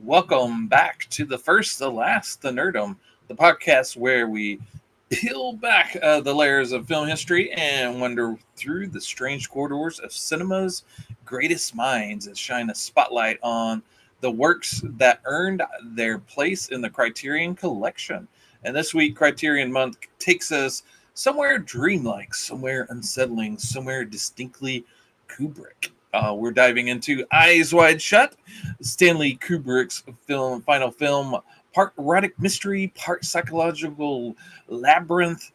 Welcome back to the First, the Last, the Nerdom, the podcast where we peel back the layers of film history and wander through the strange corridors of cinema's greatest minds and shine a spotlight on the works that earned their place in the Criterion collection. And this week, Criterion Month takes us somewhere dreamlike, somewhere unsettling, somewhere distinctly Kubrick. We're diving into Eyes Wide Shut, Stanley Kubrick's final film, part erotic mystery, part psychological labyrinth,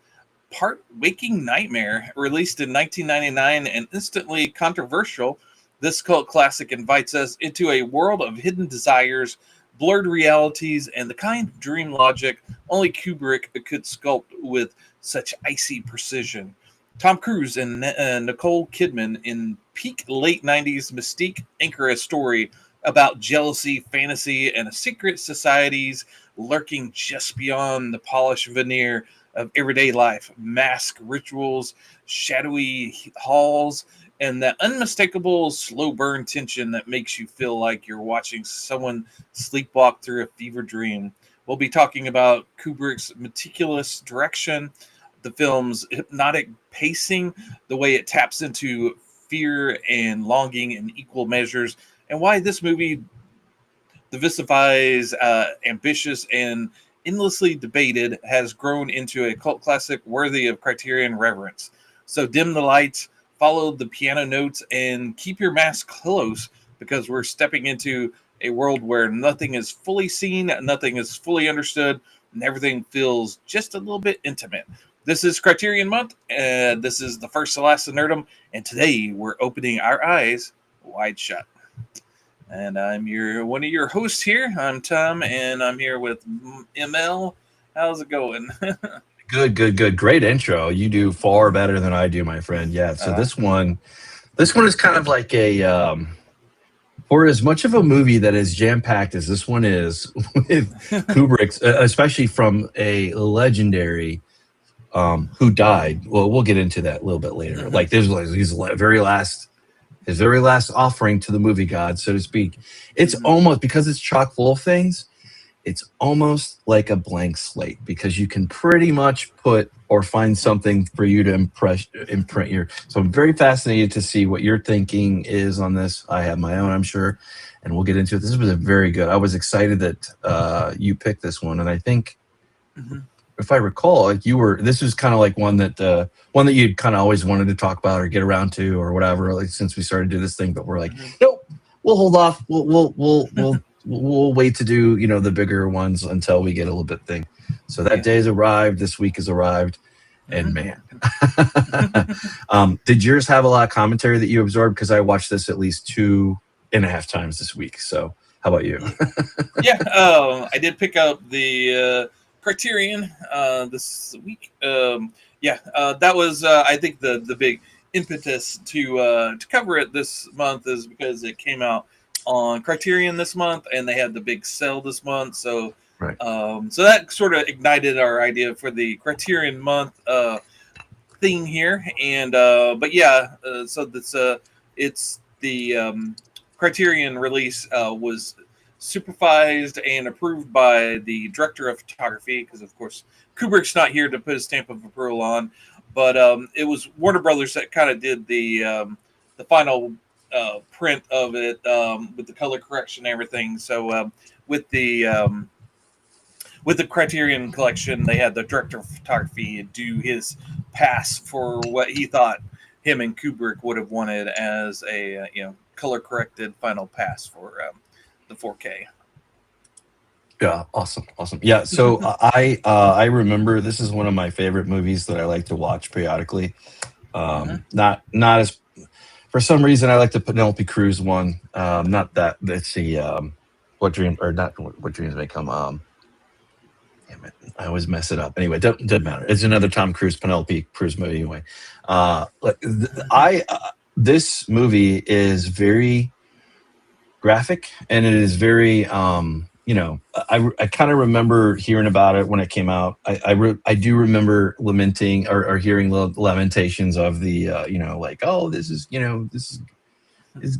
part waking nightmare. Released in 1999 and instantly controversial, this cult classic invites us into a world of hidden desires, blurred realities, and the kind of dream logic only Kubrick could sculpt with such icy precision. Tom Cruise and Nicole Kidman in peak late 90s mystique anchor a story about jealousy, fantasy, and a secret societies lurking just beyond the polished veneer of everyday life. Mask rituals, shadowy halls, and that unmistakable slow burn tension that makes you feel like you're watching someone sleepwalk through a fever dream. We'll be talking about Kubrick's meticulous direction, the film's hypnotic pacing, the way it taps into fear and longing in equal measures, and why this movie diversifies, ambitious and endlessly debated, has grown into a cult classic worthy of Criterion reverence. So dim the lights, follow the piano notes, and keep your mask close, because we're stepping into a world where nothing is fully seen, nothing is fully understood, and everything feels just a little bit intimate. This is Criterion Month, and this is the First, the Last, the Nerdom, and today we're opening our eyes wide shut. And I'm one of your hosts here. I'm Tom, and I'm here with ML. How's it going? Good. Great intro. You do far better than I do, my friend. Yeah. So this one is kind of like a for as much of a movie that is jam-packed as this one is with Kubrick's, especially from a legendary who died. Well, we'll get into that a little bit later. Mm-hmm. Like his very last offering to the movie god, so to speak. It's almost, because it's chock full of things, it's almost like a blank slate, because you can pretty much put or find something for you to imprint your. So I'm very fascinated to see what your thinking is on this. I have my own, I'm sure, and we'll get into it. This was a very good. I was excited that you picked this one, and I think. Mm-hmm. If I recall, like this was kind of like one that you'd kind of always wanted to talk about or get around to or whatever. Like since we started to do this thing, but we're like, nope, we'll hold off. We'll wait to do the bigger ones until we get a little bit thing. So that day has arrived. This week has arrived, and man, did yours have a lot of commentary that you absorbed? Because I watched this at least 2.5 times this week. So how about you? Yeah, I did pick up the. Criterion this week. That was I think the big impetus to cover it this month is because it came out on Criterion this month and they had the big sale this month. So right. So that sort of ignited our idea for the Criterion month thing here. And so that's it's the Criterion release was supervised and approved by the director of photography, because of course Kubrick's not here to put a stamp of approval on, but it was Warner Brothers that kind of did the final print of it with the color correction and everything. So with the Criterion collection, they had the director of photography do his pass for what he thought him and Kubrick would have wanted as a color corrected final pass for the 4K. Yeah, awesome. Yeah, so I remember this is one of my favorite movies that I like to watch periodically. Not as, for some reason I like the Penelope Cruz one. Not that. Let's see. What dreams may come. Damn it, I always mess it up. Anyway, doesn't matter. It's another Tom Cruise Penelope Cruz movie anyway. This movie is very graphic, and it is very I kind of remember hearing about it when it came out. I do remember lamenting or hearing lamentations of the this is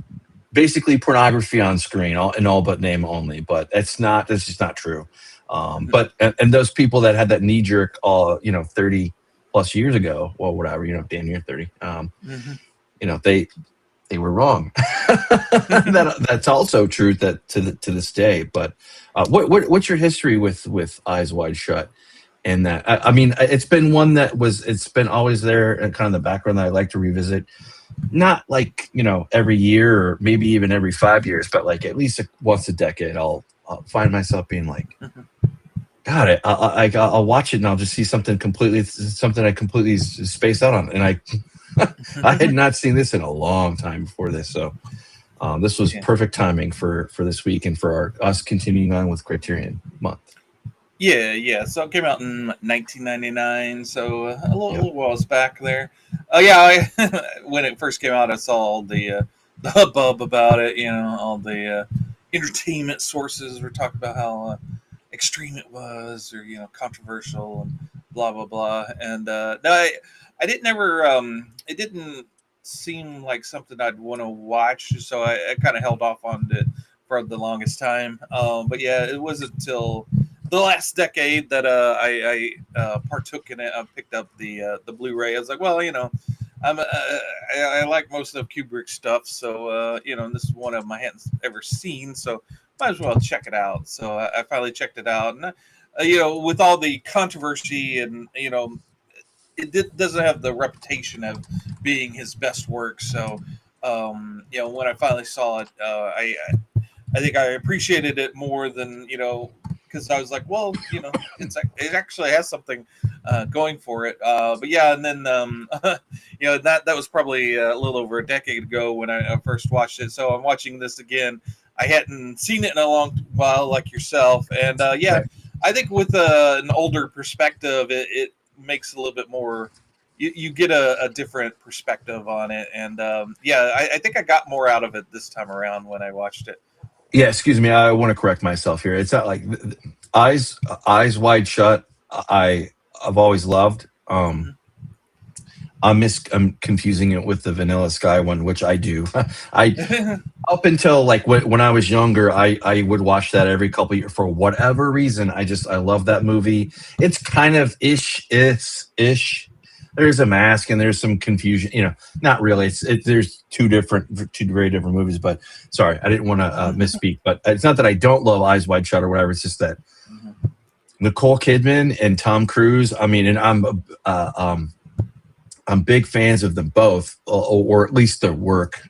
basically pornography on screen, all but name only. But that's just not true. But and those people that had that knee jerk, 30 plus years ago, well, whatever, damn near 30, they were wrong. That's also true to this day. But what's your history with Eyes Wide Shut? And that, I mean, it's been one it's been always there and kind of the background that I like to revisit. Not like, every year or maybe even every 5 years, but like at least once a decade, I'll find myself being like, God, I'll watch it and I'll just see something I completely spaced out on. And I had not seen this in a long time before this. So this was perfect timing for this week and for us continuing on with Criterion month. Yeah. So it came out in 1999, so a little while back there. When it first came out, I saw all the hubbub about it. All the entertainment sources were talking about how extreme it was, or controversial and blah blah blah. And no, I didn't ever. It didn't seem like something I'd want to watch, so I kind of held off on it for the longest time. But yeah, it wasn't until the last decade that I partook in it. I picked up the Blu-ray. I was like, well, I like most of Kubrick stuff, so and this is one of them I hadn't ever seen, so might as well check it out. So I finally checked it out, and with all the controversy, and it doesn't have the reputation of being his best work. So when I finally saw it, I think I appreciated it more than because I was like, well, it actually has something going for it. But yeah, and then that was probably a little over a decade ago when I first watched it. So I'm watching this again. I hadn't seen it in a long while, like yourself, and I think with an older perspective, it makes a little bit more. You get a different perspective on it, and I think I got more out of it this time around when I watched it. Yeah, excuse me. I want to correct myself here. It's not like Eyes Wide Shut. I've always loved. I'm confusing it with the Vanilla Sky one, which I do. Up until like when I was younger, I would watch that every couple of years for whatever reason. I love that movie. It's kind of ish. There's a mask and there's some confusion. Not really. There's two very different movies. But sorry, I didn't want to misspeak. But it's not that I don't love Eyes Wide Shut or whatever. It's just that Nicole Kidman and Tom Cruise. I mean, and I'm big fans of them both, or at least their work.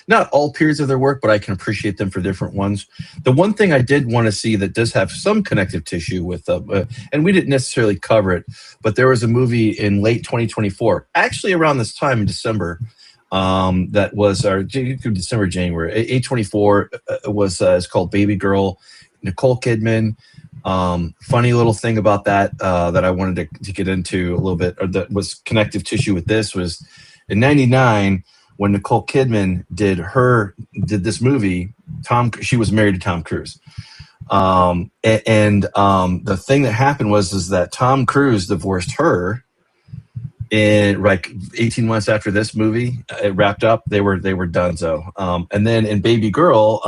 Not all periods of their work, but I can appreciate them for different ones. The one thing I did want to see that does have some connective tissue with and we didn't necessarily cover it, but there was a movie in late 2024, actually around this time in December, that was December, January, 8/24. It's called Baby Girl, Nicole Kidman. Funny little thing about that that I wanted to get into a little bit, or that was connective tissue with this, was in '99 when Nicole Kidman did this movie. She was married to Tom Cruise, and the thing that happened was that Tom Cruise divorced her. In like 18 months after this movie it wrapped up, they were donezo. And then in Baby Girl,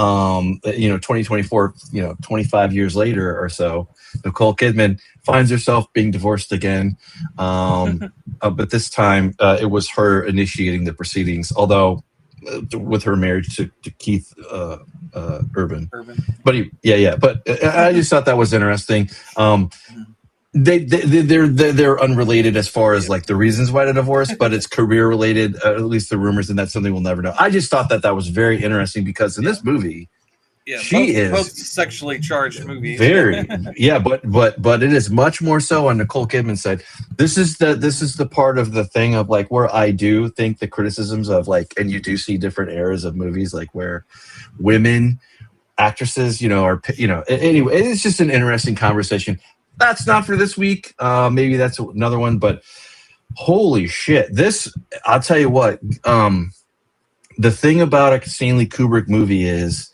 2024, 25 years later or so, Nicole Kidman finds herself being divorced again. But this time it was her initiating the proceedings, although with her marriage to Keith Urban. But but I just thought that was interesting. They're unrelated as far as like the reasons why they divorced, but it's career related, at least the rumors, and that's something we'll never know. I just thought that was very interesting because in this movie, she is both sexually charged movies. Very, but it is much more so on Nicole Kidman's side. This is the part of the thing of like where I do think the criticisms of like, and you do see different eras of movies like where women actresses, are anyway. It's just an interesting conversation. That's not for this week. Maybe that's another one, but holy shit. I'll tell you what, the thing about a Stanley Kubrick movie is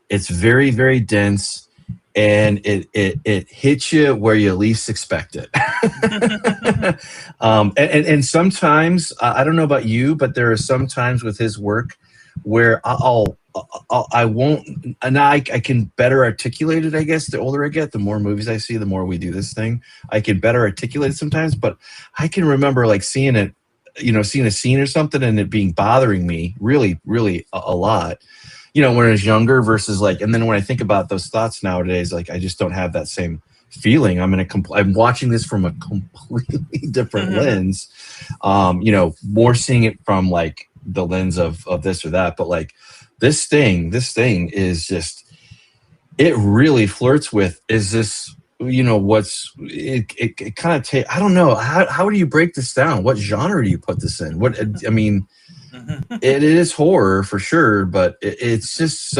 it's very, very dense and it hits you where you least expect it. And sometimes, I don't know about you, but there are some times with his work where I won't, and I can better articulate it. I guess the older I get, the more movies I see, the more we do this thing. I can better articulate it sometimes, but I can remember like seeing it, seeing a scene or something and it being bothering me really, really a lot. When I was younger versus like, and then when I think about those thoughts nowadays, like I just don't have that same feeling. I'm watching this from a completely different lens. More seeing it from like the lens of this or that, but like this thing is just, it really flirts with, is this, it kind of I don't know, how do you break this down? What genre do you put this in? It is horror for sure, but it's just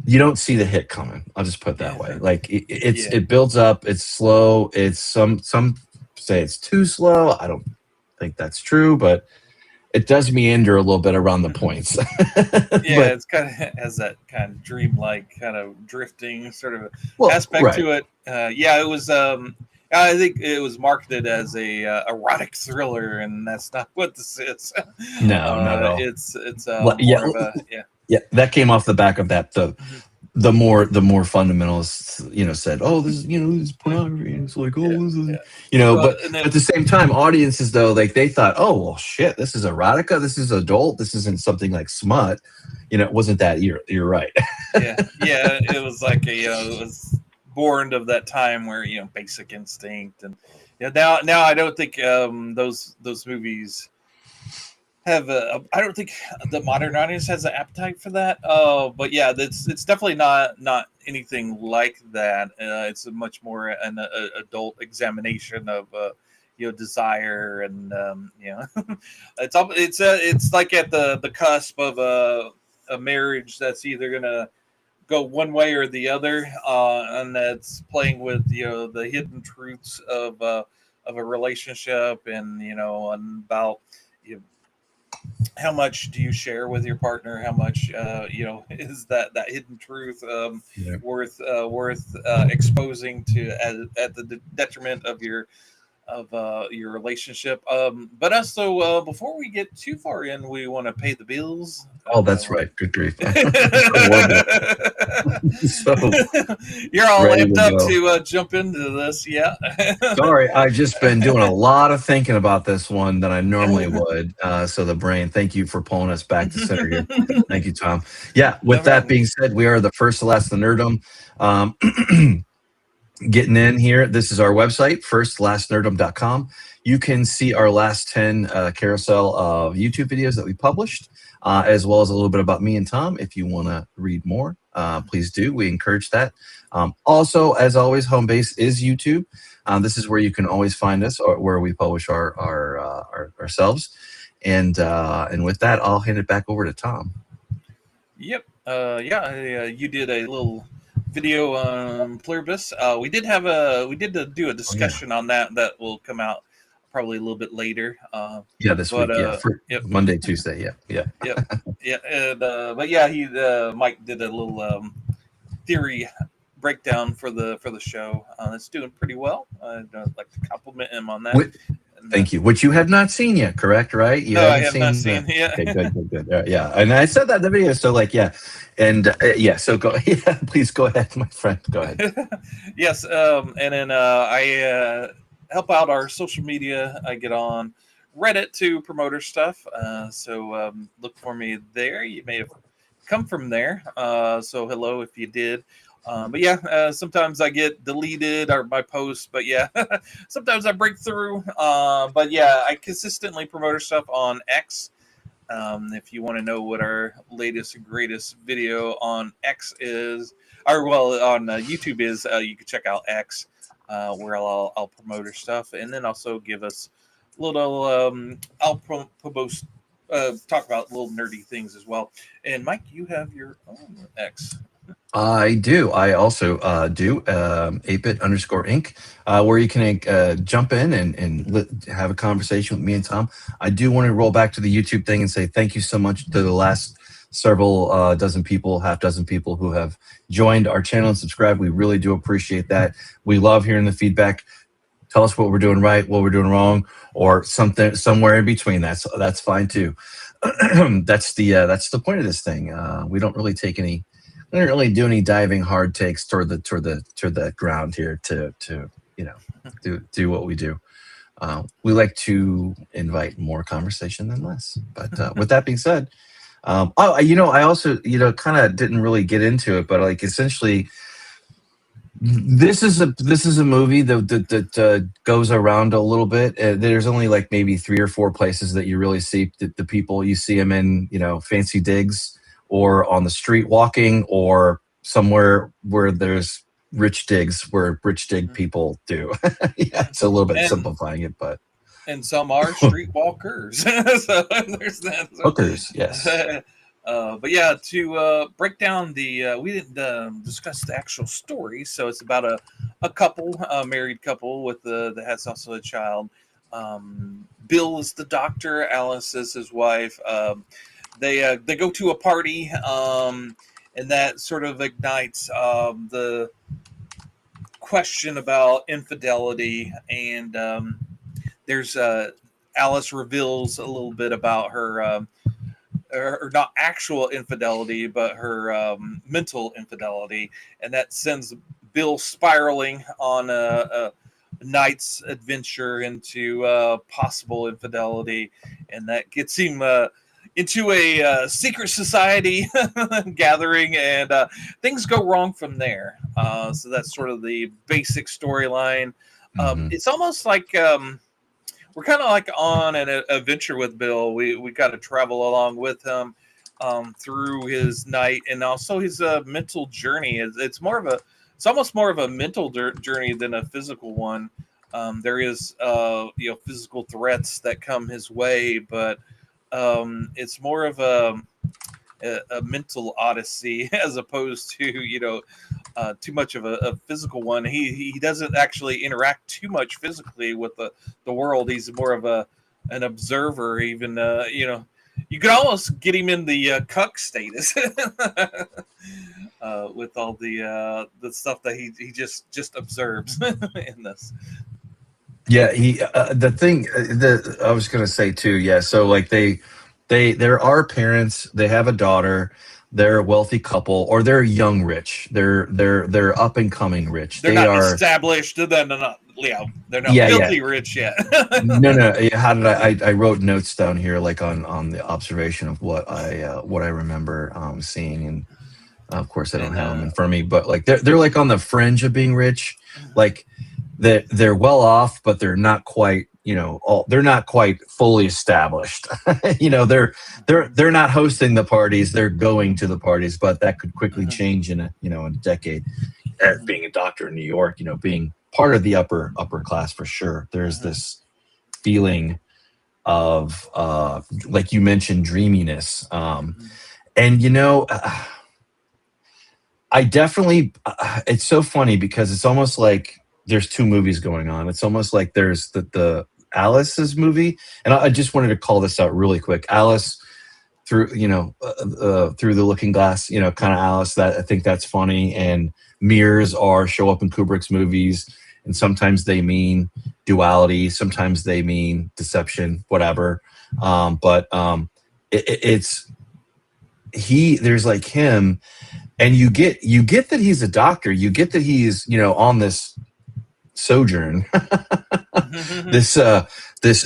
you don't see the hit coming. I'll just put it that way. Like it builds up. It's slow. It's some say it's too slow. I don't think that's true, but it does meander a little bit around the points. It's kind of has that kind of dreamlike kind of drifting sort of aspect to it. It was. I think it was marketed as a erotic thriller, and that's not what this is. No, not at all. It's more of a that came off the back of that. The more fundamentalists, said, oh, this is pornography. And it's like, but at the same time, audiences though, like they thought, oh well, shit, this is erotica, this is adult, this isn't something like smut. It wasn't that. You're right. It was like it was born of that time where Basic Instinct and now I don't think those movies have I don't think the modern audience has an appetite for that. But it's definitely not anything like that. It's a much more an adult examination of desire and it's like at the cusp of a marriage that's either gonna go one way or the other, and that's playing with the hidden truths of a relationship and about how much do you share with your partner? How much is that hidden truth worth exposing to at the detriment of your relationship? But also before we get too far in, we want to pay the bills. Oh, that's right. Good grief. So, you're all amped up to jump into this. Yeah. Sorry, I've just been doing a lot of thinking about this one than I normally would. So the brain, thank you for pulling us back to center here. Thank you, Tom. Yeah, with that being said, we are the First to Last the Nerdom. Getting in here, this is our website, FirstLastNerdom.com. You can see our last 10 carousel of YouTube videos that we published, as well as a little bit about me and Tom. If you want to read more, please do. We encourage that. Also, as always, home base is YouTube. This is where you can always find us, or where we publish ourselves. And with that, I'll hand it back over to Tom. Yep. You did a little video on Pluribus. We did do a discussion on that will come out probably a little bit later. This week. Monday, Tuesday. Yep. And, Mike did a little theory breakdown for the show. It's doing pretty well. I'd like to compliment him on that. Thank you. Which you have not seen yet, correct? Right? I have not seen. Yeah. Okay, good. And I said that in the video. So So go. Yeah, please go ahead, my friend. Go ahead. Yes. And then I help out our social media. I get on Reddit to promote our stuff. So look for me there. You may have come from there. So hello if you did. Sometimes I get deleted or my posts, but sometimes I break through. I consistently promote our stuff on X. If you want to know what our latest and greatest video on X is, on YouTube is, you can check out X, where I'll promote our stuff, and then also give us a little. I'll post, talk about little nerdy things as well. And Mike, you have your own X. I do. I also do 8bit_Inc., where you can jump in and have a conversation with me and Tom. I do want to roll back to the YouTube thing and say thank you so much to the last several half dozen people who have joined our channel and subscribed. We really do appreciate that. We love hearing the feedback. tell us what we're doing right, what we're doing wrong, or something somewhere in between. That's fine too. That's the point of this thing. We don't really do any diving hard takes toward the ground here to do what we do. We like to invite more conversation than less. But with that being said, I also kind of didn't really get into it, but like essentially, this is a movie that goes around a little bit. There's only like maybe 3 or 4 places that you really see the people. You see them in fancy digs, or on the street walking, or somewhere where there's rich digs where rich dig people do. Yeah, it's a little bit simplifying it, but and some are streetwalkers. So there's that. Hookers, yes. But yeah, to break down we didn't discuss the actual story. So it's about a couple, a married couple that has also a child. Bill is the doctor. Alice is his wife. They go to a party, and that sort of ignites the question about infidelity. And there's Alice reveals a little bit about her. Or not actual infidelity, but her mental infidelity, and that sends Bill spiraling on a night's adventure into possible infidelity, and that gets him into a secret society gathering, and things go wrong from there. So that's sort of the basic storyline. It's almost like we're kind of like on an adventure with Bill. We got to travel along with him through his night, and also his mental journey. It's almost more of a mental journey than a physical one. There is physical threats that come his way, but it's more of a mental odyssey as opposed to too much of a physical one. He doesn't actually interact too much physically with the world. He's more of an observer. Even you could almost get him in the cuck status with all the stuff that he just observes in this. Yeah, the thing that I was gonna say too. Yeah, so like there are parents. They have a daughter. They're a wealthy couple, or they're young rich. They're up and coming rich. They're not established. They're not filthy rich yet. No. How did I wrote notes down here, like on the observation of what I remember seeing, and of course I don't have them in front of me, but like they're like on the fringe of being rich, like they're well off, but they're not quite. They're not quite fully established. They're not hosting the parties. They're going to the parties, but that could quickly change in a decade. Being a doctor in New York, being part of the upper class for sure. There's this feeling of, like you mentioned, dreaminess. And I definitely. It's so funny because it's almost like there's 2 movies going on. It's almost like there's the Alice's movie, and I just wanted to call this out really quick. Alice through the looking glass, kind of Alice. That I think that's funny. And mirrors show up in Kubrick's movies, and sometimes they mean duality, sometimes they mean deception, whatever. There's like him, and you get that he's a doctor. You get that he's on this sojourn, this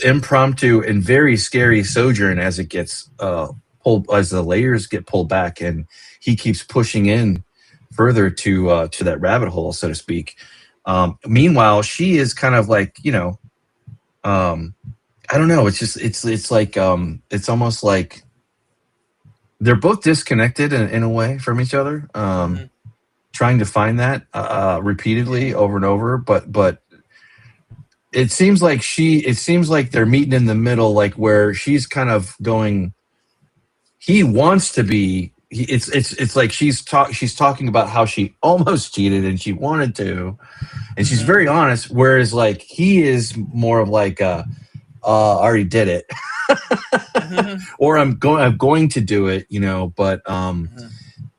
impromptu and very scary sojourn as it gets pulled, as the layers get pulled back, and he keeps pushing in further to that rabbit hole, so to speak. Meanwhile, she is kind of like I don't know. It's like it's almost like they're both disconnected in a way from each other. Trying to find that repeatedly over and over, but it seems like they're meeting in the middle, like where she's kind of going. He wants to be. It's like she's talking about how she almost cheated and she wanted to, and she's very honest. Whereas like he is more of like I already did it, or I'm going to do it, but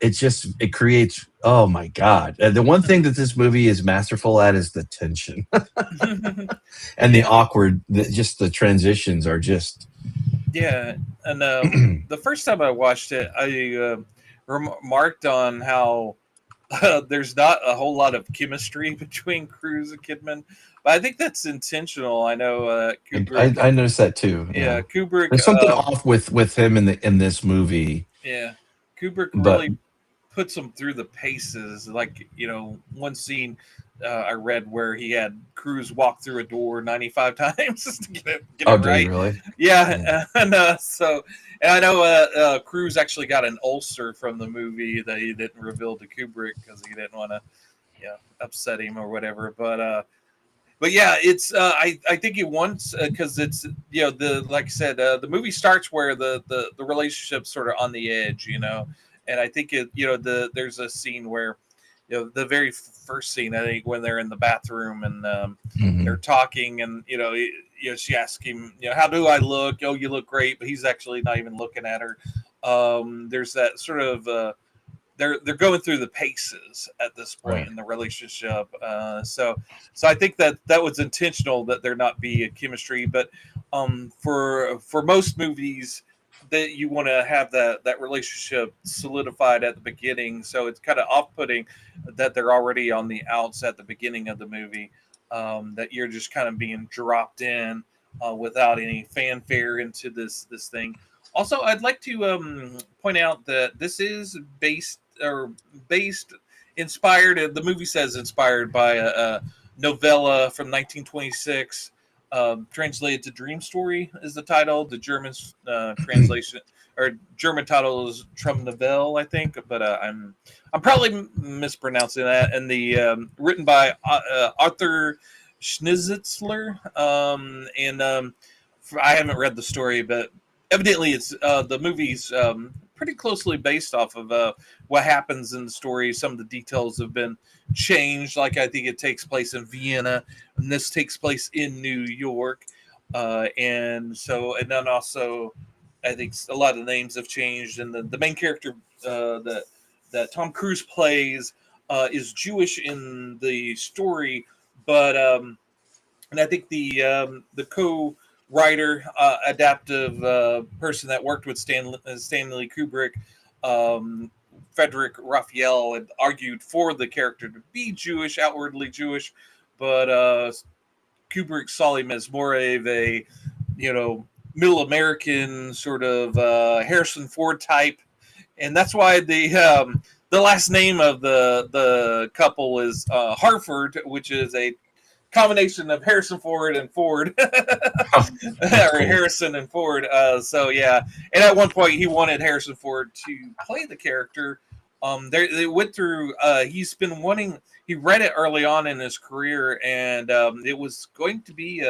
it creates, oh my God. The one thing that this movie is masterful at is the tension and the awkward, just the transitions are just. Yeah. And the first time I watched it, I remarked on how there's not a whole lot of chemistry between Cruise and Kidman, but I think that's intentional. I know Kubrick. I noticed that too. Yeah, Kubrick. There's something off with him in this movie. Yeah, Kubrick But really puts them through the paces. Like, one scene I read where he had Cruise walk through a door 95 times just to get it right. Really? Yeah, and so and I know Cruise actually got an ulcer from the movie that he didn't reveal to Kubrick because he didn't want to, upset him or whatever. But yeah, it's I think he wants because it's like I said, the movie starts where the relationship's sort of on the edge, and I think there's a scene where the very first scene, I think, when they're in the bathroom and they're talking, and she asks him, how do I look? Oh, you look great, but he's actually not even looking at her. There's that sort of they're going through the paces at this point in the relationship. So I think that was intentional that there not be a chemistry, but for most movies that you want to have that relationship solidified at the beginning. So it's kind of off-putting that they're already on the outs at the beginning of the movie, that you're just kind of being dropped in without any fanfare into this thing. Also, I'd like to point out that this is inspired. The movie says inspired by a novella from 1926. Translated to Dream Story is the title. The German translation or German title is Traumnovelle, I think, but I'm probably mispronouncing that. And the written by Arthur Schnitzler. I haven't read the story, but evidently it's the movie's pretty closely based off of what happens in the story. Some of the details have been changed. Like, I think it takes place in Vienna, and this takes place in New York. And then also, I think a lot of the names have changed. And the main character that Tom Cruise plays is Jewish in the story, but and I think the co-writer, adaptive person that worked with Stanley Kubrick, Frederick Raphael, had argued for the character to be Jewish, outwardly Jewish, but Kubrick saw him as more of a, middle American sort of Harrison Ford type, and that's why the last name of the couple is Harford, which is a combination of Harrison Ford and Ford, or Harrison and Ford. So yeah, and at one point he wanted Harrison Ford to play the character. They went through. He's been wanting. He read it early on in his career, and it was going to be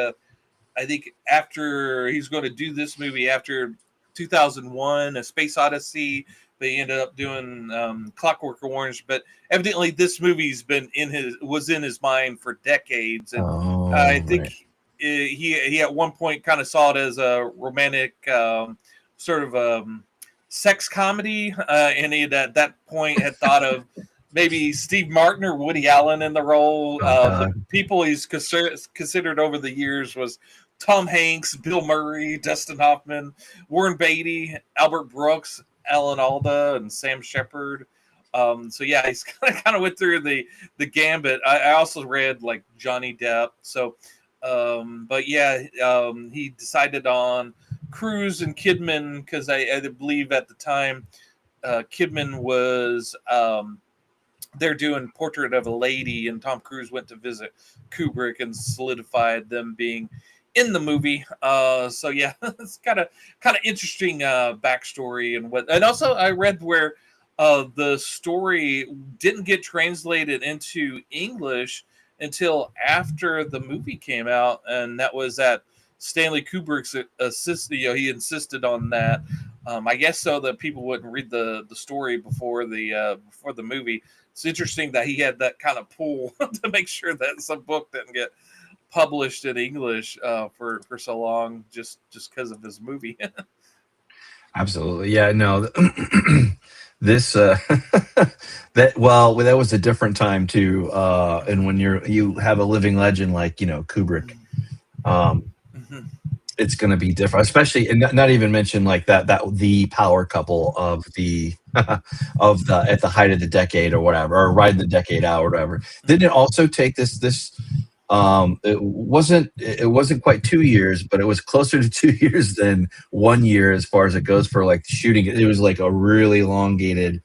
I think after he's going to do this movie after 2001, A Space Odyssey. They ended up doing Clockwork Orange, but evidently this movie's was in his mind for decades, and I think he at one point kind of saw it as a romantic sort of sex comedy, and he at that point had thought of maybe Steve Martin or Woody Allen in the role. The people he's considered over the years was Tom Hanks, Bill Murray, Dustin Hoffman, Warren Beatty, Albert Brooks, Alan Alda, and Sam Shepard. So yeah, he's kind of went through the gambit. I also read like Johnny Depp. So, but yeah, he decided on Cruise and Kidman because I believe at the time Kidman was they're doing Portrait of a Lady, and Tom Cruise went to visit Kubrick and solidified them being in the movie. So yeah, it's kind of interesting backstory and also I read where the story didn't get translated into English until after the movie came out, and that was at Stanley Kubrick's assist. He insisted on that. I guess so that people wouldn't read the story before the movie. It's interesting that he had that kind of pull to make sure that some book didn't get published in English for so long just because of this movie. Absolutely. Yeah, no. this that was a different time too. And when you have a living legend like Kubrick, Mhm. it's going to be different, especially, and not even mention like that the power couple of the of the at the height of the decade or whatever, or riding the decade out or whatever. Didn't it also take this it wasn't quite 2 years, but it was closer to 2 years than 1 year as far as it goes for like shooting it. It was like a really elongated Yes.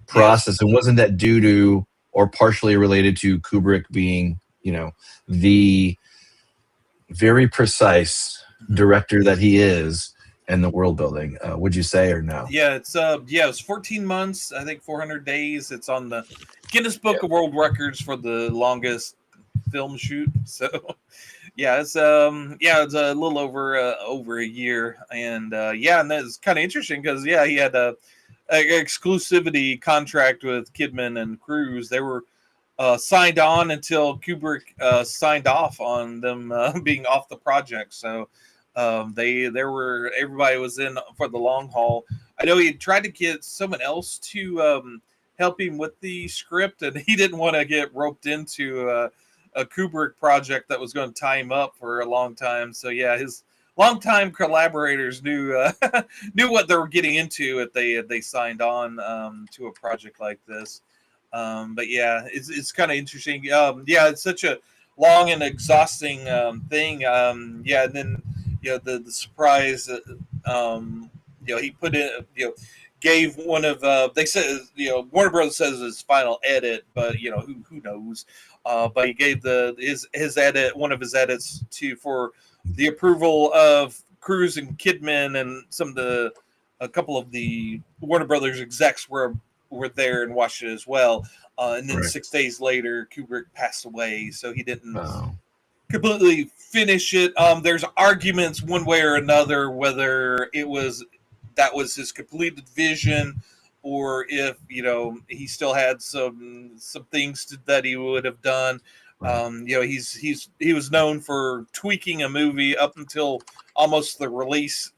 process. And wasn't that due to or partially related to Kubrick being the very precise director that he is, and the world building? Would you say, or no? Yeah, it's 14 months, I think 400 days. It's on the Guinness Book Yep. of World Records for the longest film shoot. So it's it's a little over a year, and and that's kind of interesting because he had a exclusivity contract with Kidman and Cruise. They were signed on until Kubrick signed off on them being off the project. So everybody was in for the long haul. I know he tried to get someone else to help him with the script, and he didn't want to get roped into a Kubrick project that was going to tie him up for a long time. So his longtime collaborators knew knew what they were getting into if they signed on to a project like this. But it's kind of interesting. It's such a long and exhausting thing. And then the surprise. He put in. Gave one of they said Warner Brothers says his final edit, but who knows. But he gave his edit, one of his edits, for the approval of Cruise and Kidman, and a couple of the Warner Brothers execs were there and watched it as well. And then Right. 6 days later, Kubrick passed away, so he didn't Oh. completely finish it. There's arguments one way or another whether that was his completed vision, or if he still had some things that he would have done. He was known for tweaking a movie up until almost the release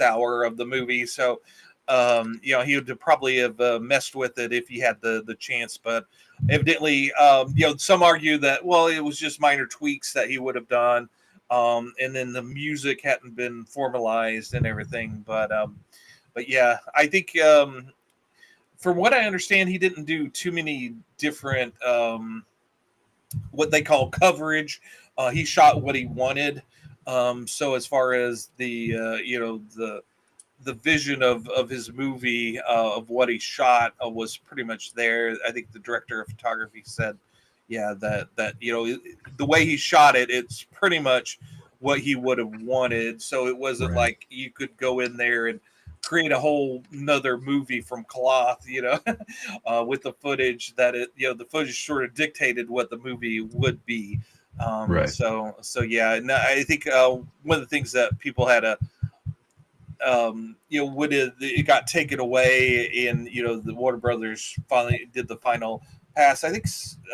hour of the movie. So he would probably have messed with it if he had the chance. But evidently, some argue that it was just minor tweaks that he would have done. And then the music hadn't been formalized and everything. But I think from what I understand, he didn't do too many different what they call coverage. He shot what he wanted. So as far as the vision of his movie, of what he shot, was pretty much there. I think the director of photography said, that the way he shot it, it's pretty much what he would have wanted. So it wasn't Right. like you could go in there and create a whole another movie from cloth, with the footage the footage sort of dictated what the movie would be. Right. So and I think one of the things that people had a when it got taken away, and the Warner Brothers finally did the final pass. I think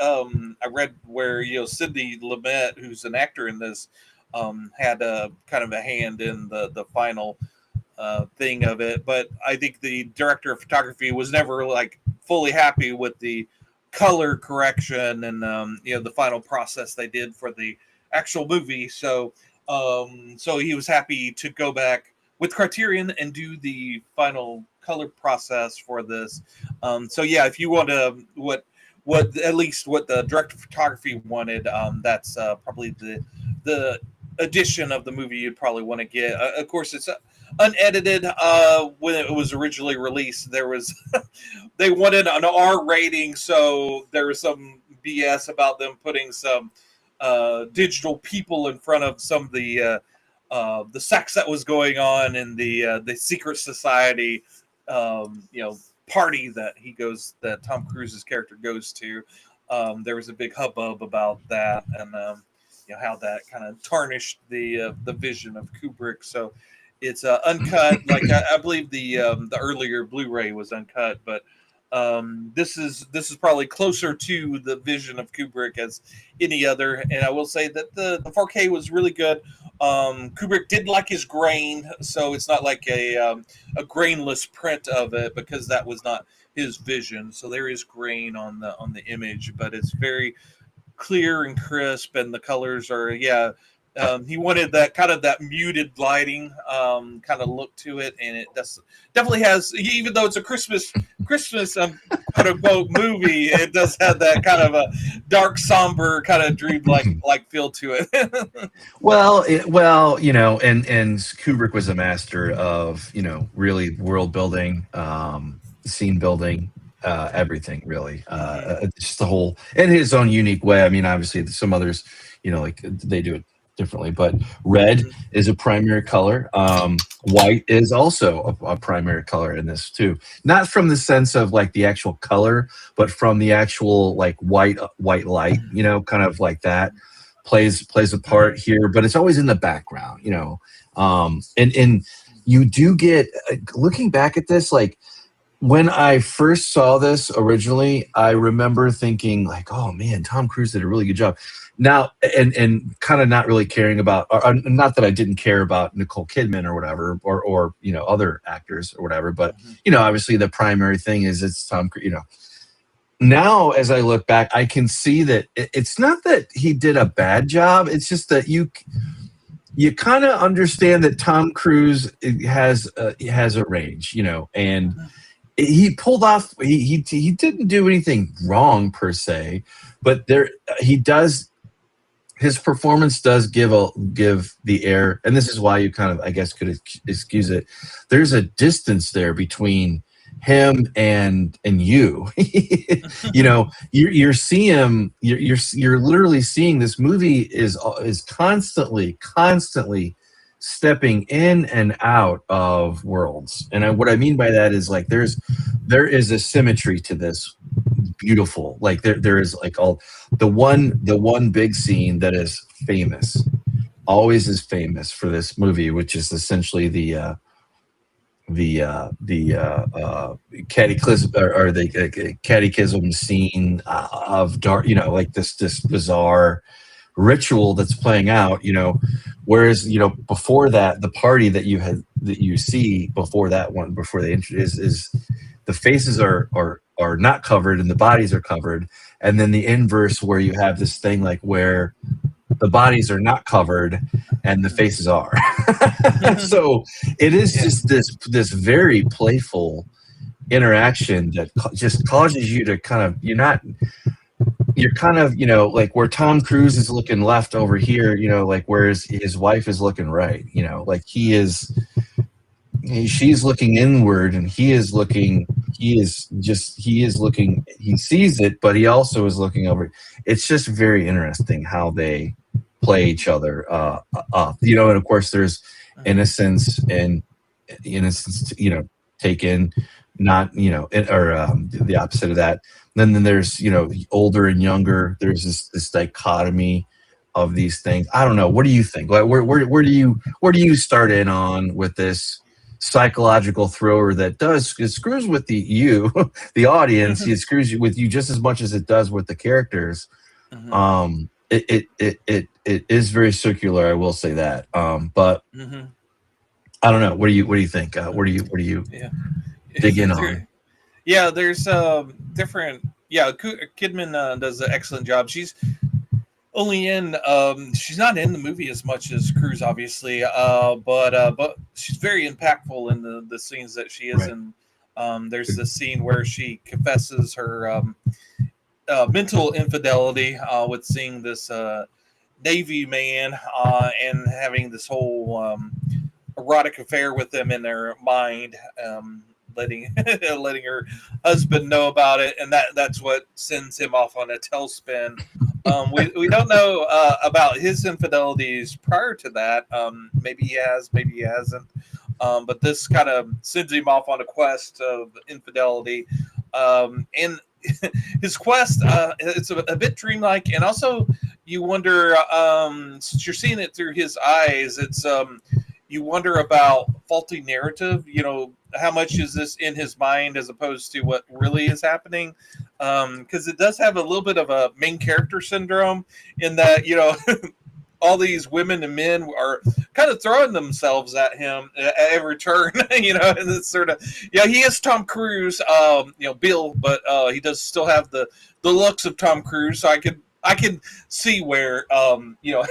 I read where Sidney Lumet, who's an actor in this, had a kind of a hand in the final thing of it. But I think the director of photography was never like fully happy with the color correction and the final process they did for the actual movie. So he was happy to go back with Criterion and do the final color process for this. If you want to what at least what the director of photography wanted, that's probably the edition of the movie you'd probably want to get. Of course, it's unedited. When it was originally released, there was they wanted an R rating, so there was some BS about them putting some digital people in front of some of the sex that was going on in the secret society, party that Tom Cruise's character goes to. There was a big hubbub about that, and how that kind of tarnished the vision of Kubrick. So it's uncut. Like I believe the earlier Blu-ray was uncut, but This is probably closer to the vision of Kubrick as any other. And I will say that the 4K was really good. Kubrick did like his grain, so it's not like a grainless print of it, because that was not his vision. So there is grain on the image, but it's very clear and crisp, and the colors are he wanted that muted lighting kind of look to it, and it definitely has, even though it's a Christmas quote unquote movie, it does have that kind of a dark, somber, kind of dream like feel to it. Well, and Kubrick was a master of really world building, scene building, everything really, just the whole in his own unique way. I mean, obviously some others, like they do it differently, but red is a primary color. White is also a primary color in this too, not from the sense of like the actual color, but from the actual like white light, kind of like that plays a part here, but it's always in the background, and you do get, looking back at this, like when I first saw this originally, I remember thinking like, oh man, Tom Cruise did a really good job. Now, and kind of not really caring about, or not that I didn't care about Nicole Kidman or whatever, or other actors or whatever, but obviously the primary thing is it's Tom Cruise. Now as I look back, I can see that it's not that he did a bad job. It's just that you kind of understand that Tom Cruise has a range, and he pulled off. He didn't do anything wrong per se, but he does. His performance does give the air, and this is why you kind of, I guess, could excuse it. There's a distance there between him and you. You're seeing you're literally seeing this movie is constantly stepping in and out of worlds. And what I mean by that is like there is a symmetry to this. Beautiful. Like there is like all the one big scene that is famous, always is famous for this movie, which is essentially the cataclysm or the catechism scene of dark, like this bizarre ritual that's playing out, whereas before that, the party that you see before that one, before they introduce, is the faces are not covered and the bodies are covered, and then the inverse where you have this thing like where the bodies are not covered and the faces are. So it is just this very playful interaction that just causes you to kind of, you're kind of, like where Tom Cruise is looking left over here, like whereas his wife is looking right, like she's looking inward and he sees it, but he also is looking over. It's just very interesting how they play each other up, and of course there's innocence taken, not, or the opposite of that. Then there's, older and younger. There's this dichotomy of these things. I don't know. What do you think? Like, where do you start in on with this psychological thriller that it screws with the audience? It screws you with you just as much as it does with the characters. It is very circular, I will say that. But I don't know. What do you think? What do you dig in on? Yeah, there's different. Yeah, Kidman does an excellent job. She's only in. She's not in the movie as much as Cruise, obviously. But she's very impactful in the scenes that she is in. There's this scene where she confesses her mental infidelity with seeing this Navy man and having this whole erotic affair with them in their mind. Letting her husband know about it, and that's what sends him off on a tailspin. We don't know about his infidelities prior to that. Maybe he has, maybe he hasn't. But this kind of sends him off on a quest of infidelity. And his quest, it's a bit dreamlike, and also you wonder, since you're seeing it through his eyes, it's you wonder about faulty narrative. how much is this in his mind as opposed to what really is happening, because it does have a little bit of a main character syndrome in that, you know, all these women and men are kind of throwing themselves at him at every turn, you know, and it's sort of, yeah, he is Tom Cruise, you know, Bill, but he does still have the looks of Tom Cruise, so I can see where, you know,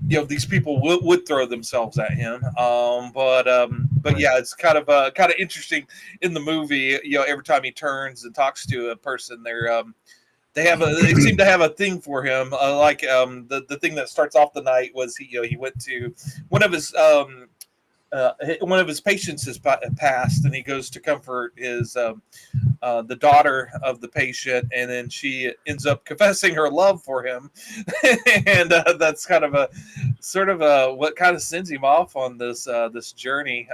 you know, these people would throw themselves at him, but yeah, it's kind of interesting in the movie. You know, every time he turns and talks to a person, they seem to have a thing for him. Like the thing that starts off the night was he went to one of his patients has passed, and he goes to comfort his the daughter of the patient, and then she ends up confessing her love for him, and that's kind of a sort of what kind of sends him off on this journey.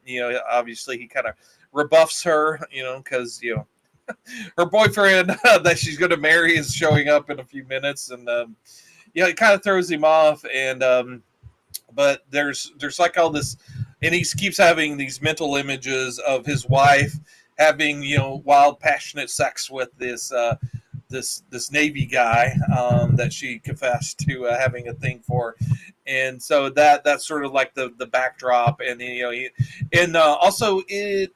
You know, obviously he kind of rebuffs her, you know, because you know her boyfriend that she's going to marry is showing up in a few minutes, and yeah, it kind of throws him off, and but there's like all this, and he keeps having these mental images of his wife having, you know, wild, passionate sex with this this Navy guy that she confessed to having a thing for, and so that's sort of like the backdrop, and you know, also it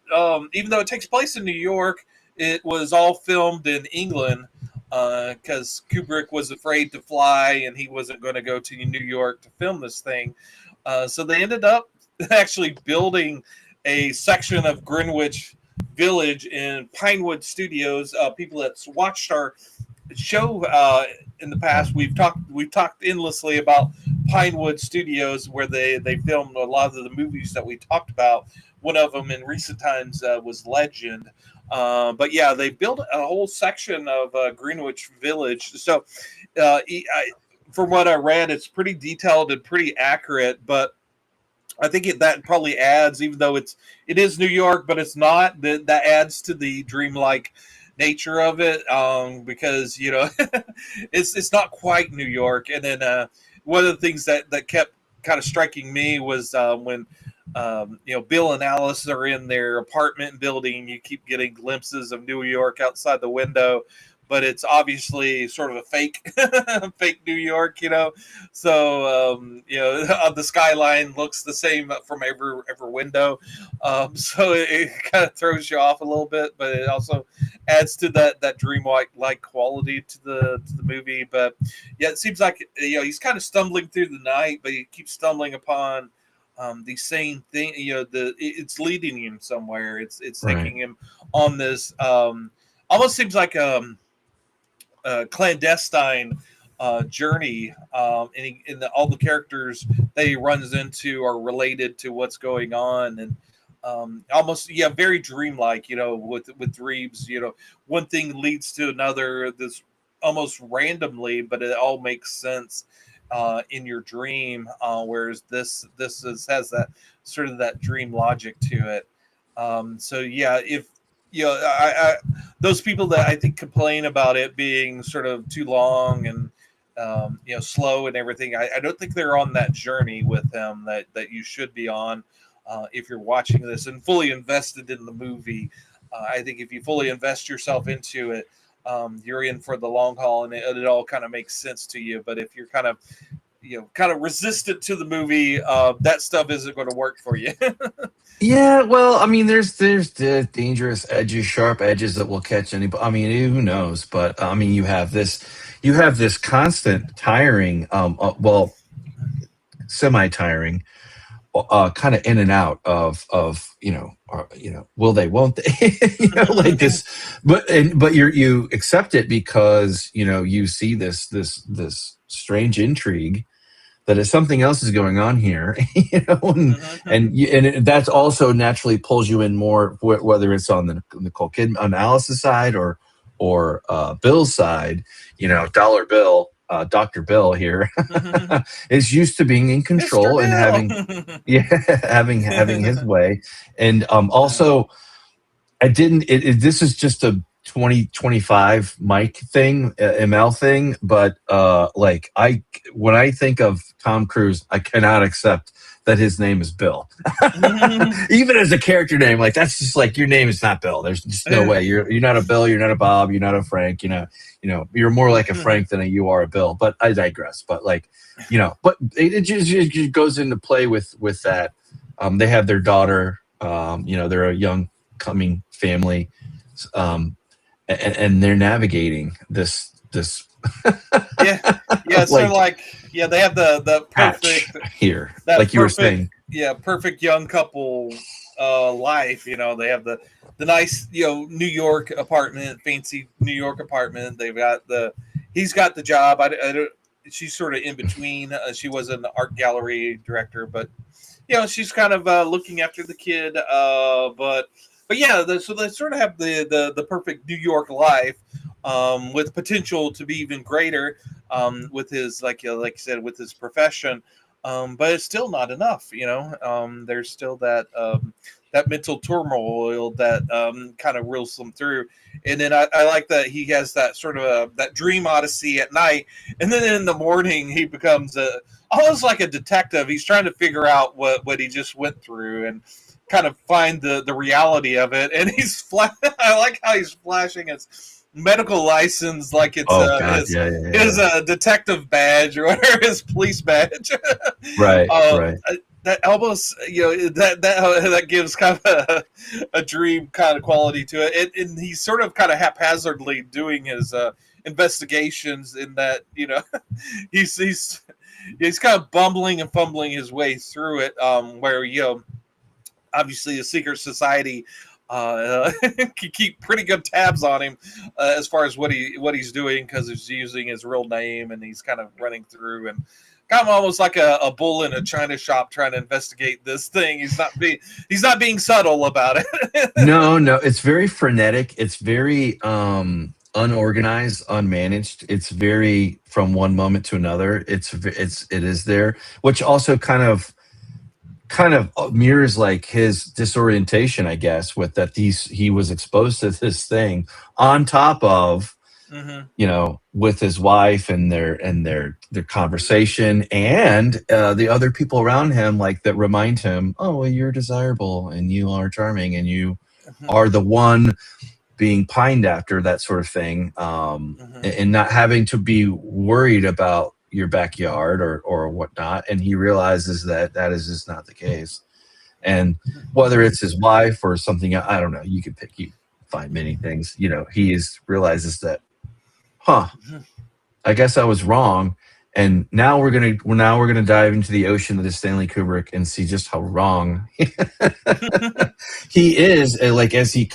even though it takes place in New York, it was all filmed in England because Kubrick was afraid to fly and he wasn't going to go to New York to film this thing. So they ended up actually building a section of Greenwich Village in Pinewood Studios. People that's watched our show in the past, we've talked endlessly about Pinewood Studios, where they filmed a lot of the movies that we talked about. One of them in recent times was Legend. But yeah, they built a whole section of Greenwich Village. So from what I read, it's pretty detailed and pretty accurate, but I think that probably adds, even though it is New York, but it's not, that adds to the dreamlike nature of it, because, you know, it's not quite New York. And then one of the things that kept kind of striking me was when you know, Bill and Alice are in their apartment building. You keep getting glimpses of New York outside the window, but it's obviously sort of a fake New York, you know. So you know, the skyline looks the same from every window. So it kind of throws you off a little bit, but it also adds to that dreamlike quality to the movie. But yeah, it seems like, you know, he's kind of stumbling through the night, but he keeps stumbling upon the same thing, you know, it's leading him somewhere. It's Right. taking him on this almost seems like a clandestine journey, and all the characters that he runs into are related to what's going on, and almost, yeah, very dreamlike, you know, with Reeves, you know, one thing leads to another, this almost randomly, but it all makes sense in your dream, whereas this has that sort of that dream logic to it. So yeah, if you know, I those people that I think complain about it being sort of too long and you know, slow and everything, I don't think they're on that journey with them that you should be on if you're watching this and fully invested in the movie. I think if you fully invest yourself into it, you're in for the long haul, and it all kind of makes sense to you. But if you're kind of, you know, kind of resistant to the movie, that stuff isn't going to work for you. Yeah, well, I mean, there's the dangerous edges, sharp edges that will catch anybody. I mean, who knows? But I mean, you have this constant tiring, well, semi-tiring, kind of in and out of you know, will they, won't they, you know, like this. But you accept it because, you know, you see this strange intrigue that is something else is going on here, you know, and that's also naturally pulls you in more, whether it's on the Nicole Kidman, on Alice's side or Bill's side. You know, Dollar Bill, Dr. Bill here is used to being in control and having his way, and also this is just a 2025 mic thing, ML thing, but like when I think of Tom Cruise, I cannot accept that his name is Bill. Even as a character name, like that's just like your name is not Bill. There's just no way. You're not a Bill, you're not a Bob, you're not a Frank, you know, you're more like a Frank than you are a Bill. But I digress. But like, but it just goes into play with that. They have their daughter, they're a young coming family. And they're navigating this yeah it's sort of like they have the perfect here, like you were saying, perfect young couple life. They have the nice New York apartment, fancy New York apartment. He's got the job. She's sort of in between. She was an art gallery director, but she's kind of looking after the kid, but yeah, so they sort of have the perfect New York life, with potential to be even greater, with his like you said, with his profession, but it's still not enough. There's still that mental turmoil that kind of reels them through. And then I like that he has that sort of that dream odyssey at night, and then in the morning he becomes almost like a detective. He's trying to figure out what he just went through and kind of find the reality of it. And I like how he's flashing his medical license like it's his detective badge or whatever, his police badge. Right. Right. That almost that gives kind of a dream kind of quality to it. And he's sort of kind of haphazardly doing his investigations in that he's kind of bumbling and fumbling his way through it, where obviously the secret society can keep pretty good tabs on him, as far as what he's doing, because he's using his real name and he's kind of running through and kind of almost like a bull in a china shop trying to investigate this thing. He's not being subtle about it. No, it's very frenetic. It's very unorganized, unmanaged. It's very from one moment to another. It is there, which also kind of mirrors like his disorientation, I guess, with that he was exposed to this thing on top of with his wife and their conversation and the other people around him, like that remind him, oh, well, you're desirable and you are charming and you are the one being pined after, that sort of thing, and not having to be worried about your backyard or whatnot. And he realizes that is just not the case. And whether it's his wife or something, I don't know, you find many things. He realizes that, I guess I was wrong. And now we're gonna dive into the ocean that is Stanley Kubrick and see just how wrong he is. Like, as he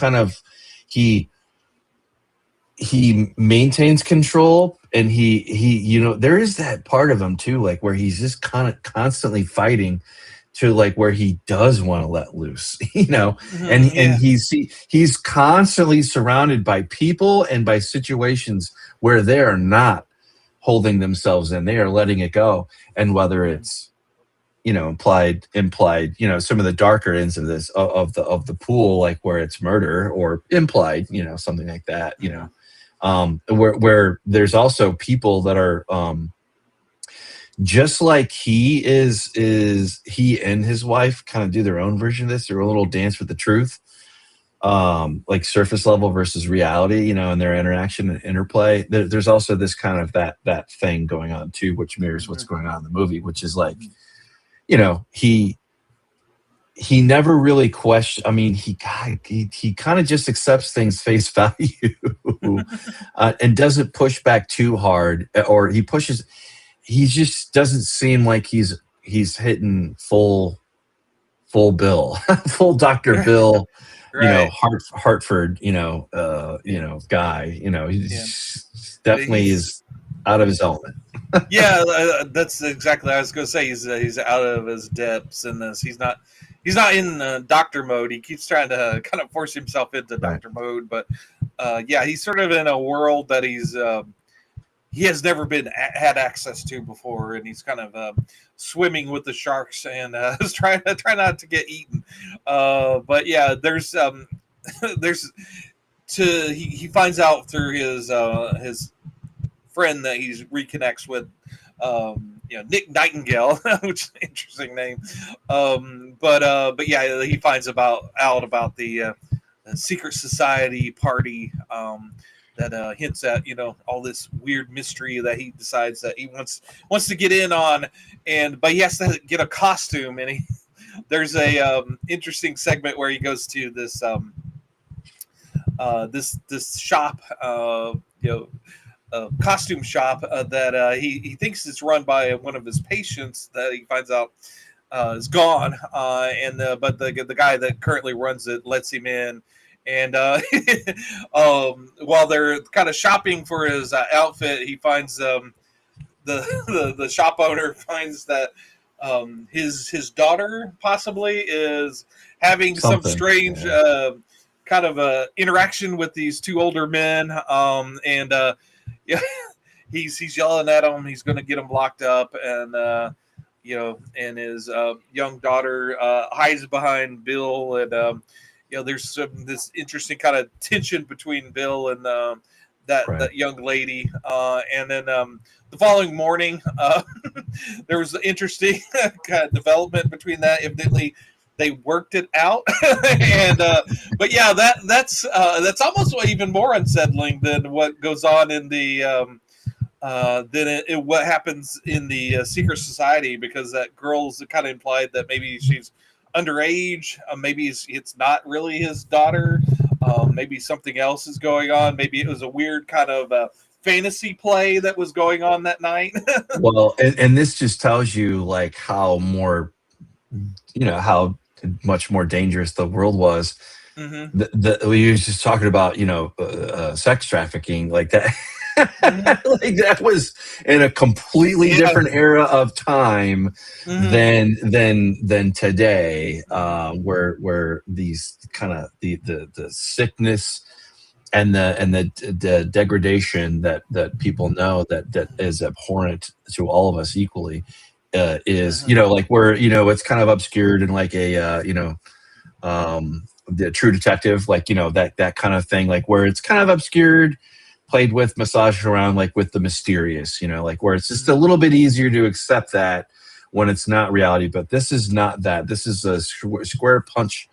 maintains control, and he there is that part of him too, like where he's just kind of constantly fighting to like where he does want to let loose, and he's constantly surrounded by people and by situations where they are not holding themselves in, they are letting it go. And whether it's implied, some of the darker ends of this of the pool, like where it's murder, or implied, something like that, where there's also people that are just like he and his wife kind of do their own version of this, their little dance with the truth, like surface level versus reality, and their interaction and interplay. There's also this kind of that thing going on too, which mirrors what's going on in the movie, which is like, he never really questions. I mean, he kind of just accepts things face value, and doesn't push back too hard, or he pushes. He just doesn't seem like he's hitting full bill, full Dr. Bill, right. Hartford, guy. He definitely is out of his element. Yeah, that's exactly. I was going to say he's out of his depths in this. He's not in doctor mode. He keeps trying to kind of force himself into doctor mode, but he's sort of in a world that he has never had access to before, and he's kind of swimming with the sharks and is trying not to get eaten. But yeah, there's he finds out through his friend that he reconnects with, Nick Nightingale, which is an interesting name. But yeah, he finds out about the secret society party that hints at all this weird mystery that he decides that he wants to get in on, but he has to get a costume, and there's a interesting segment where he goes to this this shop, costume shop that he thinks is run by one of his patients that he finds out is gone, but the guy that currently runs it lets him in, and while they're kind of shopping for his outfit, he finds the shop owner finds that his daughter possibly is having some strange kind of interaction with these two older men, and yeah, he's yelling at him. He's going to get him locked up, and and his young daughter hides behind Bill, and there's this interesting kind of tension between Bill and that young lady, and then the following morning, there was an interesting kind of development between that. Evidently, they worked it out, and but yeah, that's almost even more unsettling than what goes on in the what happens in the secret society, because that girl's kind of implied that maybe she's underage, maybe it's not really his daughter, maybe something else is going on, maybe it was a weird kind of fantasy play that was going on that night. Well, and this just tells you like how much more dangerous the world was. Mm-hmm. We were just talking about sex trafficking, like that. Mm-hmm. Like that was in a completely different era of time, mm-hmm. than today, where these kind of the sickness and the degradation that people know that is abhorrent to all of us equally is mm-hmm. Like where it's kind of obscured in like a the True Detective, like that kind of thing, like where it's kind of obscured, played with, massaged around, like with the mysterious, like where it's just a little bit easier to accept that when it's not reality. But this is not that. This is a square punch,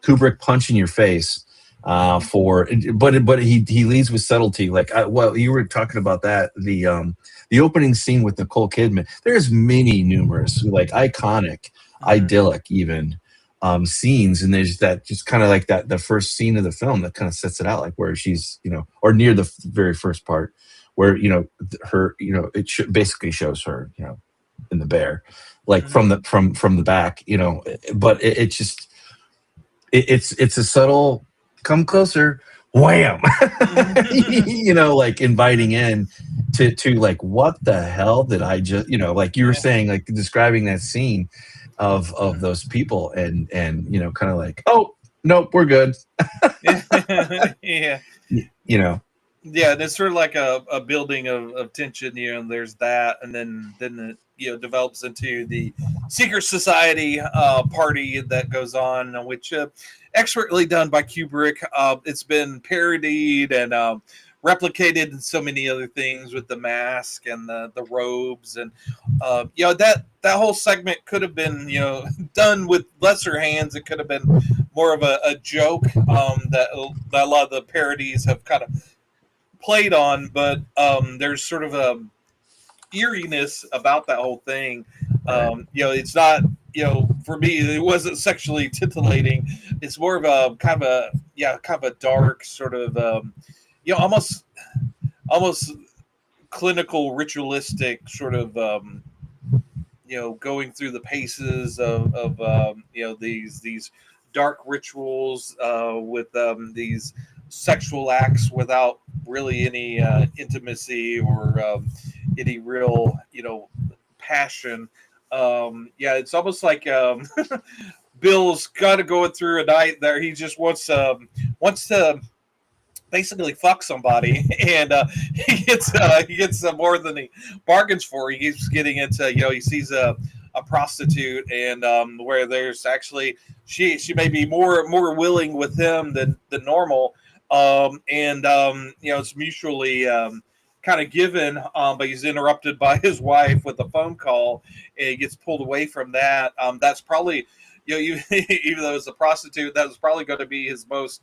Kubrick punch in your face. But he leads with subtlety. Like you were talking about that, the opening scene with Nicole Kidman. There's numerous like iconic, idyllic even scenes, and there's that just kind of like that the first scene of the film that kind of sets it out, like where she's or near the very first part where her it basically shows her in the bear, like from the back, but it's a subtle come closer, wham, like inviting in to like, what the hell did I just like you were saying, like describing that scene of those people, and kind of like, oh nope, we're good. Yeah, yeah, and it's sort of like a building of tension, and there's that, and then it develops into the secret society party that goes on, which expertly done by Kubrick. It's been parodied and replicated in so many other things with the mask and the robes, and that whole segment could have been done with lesser hands. It could have been more of a joke that a lot of the parodies have kind of played on, but there's sort of a eeriness about that whole thing. It's not, for me, it wasn't sexually titillating. It's more of a kind of a dark sort of almost clinical, ritualistic sort of going through the paces of these dark rituals with these sexual acts without really any intimacy or any real passion. It's almost like Bill's kind of going through a night there. He just wants to basically fuck somebody, and he gets more than he bargains for. He keeps getting into he sees a prostitute, and where there's actually she may be more willing with him than normal. It's mutually kind of given, but he's interrupted by his wife with a phone call, and he gets pulled away from that. That's probably, even though it's a prostitute, that was probably going to be his most,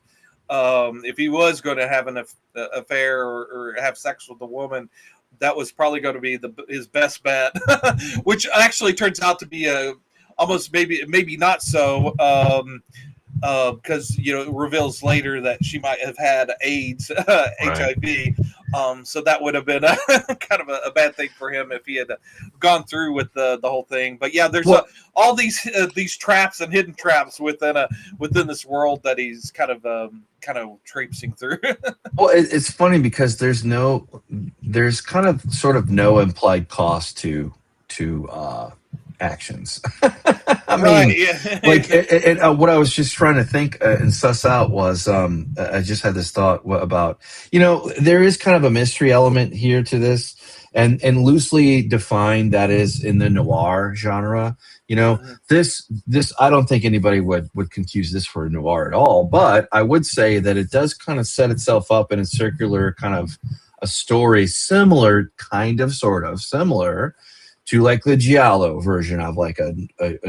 if he was going to have an affair or have sex with a woman, that was probably going to be his best bet, which actually turns out to be almost maybe not so. Because it reveals later that she might have had AIDS, HIV. So that would have been kind of a bad thing for him if he had gone through with the whole thing. But yeah, there's all these traps and hidden traps within this world that he's kind of traipsing through. Well, it's funny because there's kind of sort of no implied cost to actions. I mean, right, yeah. like what I was just trying to think and suss out was I just had this thought about, there is kind of a mystery element here to this, and loosely defined, that is in the noir genre. This I don't think anybody would confuse this for a noir at all, but I would say that it does kind of set itself up in a circular kind of a story similar to like the giallo version of like a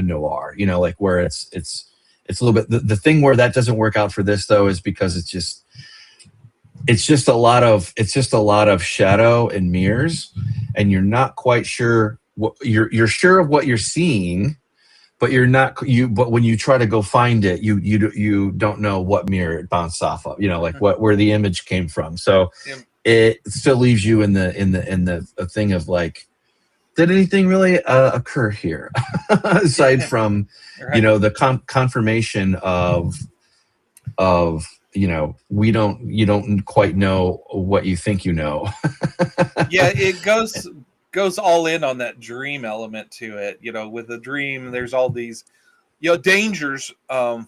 noir, like where it's a little bit, the thing where that doesn't work out for this though is because it's just a lot of shadow and mirrors, and you're not quite sure what you're sure of what you're seeing, but but when you try to go find it, you don't know what mirror it bounced off of, like where the image came from. So it still leaves you in the thing of like, did anything really occur here aside from right. The confirmation of you don't quite know what you think Yeah, it goes all in on that dream element to it. With the dream, there's all these dangers,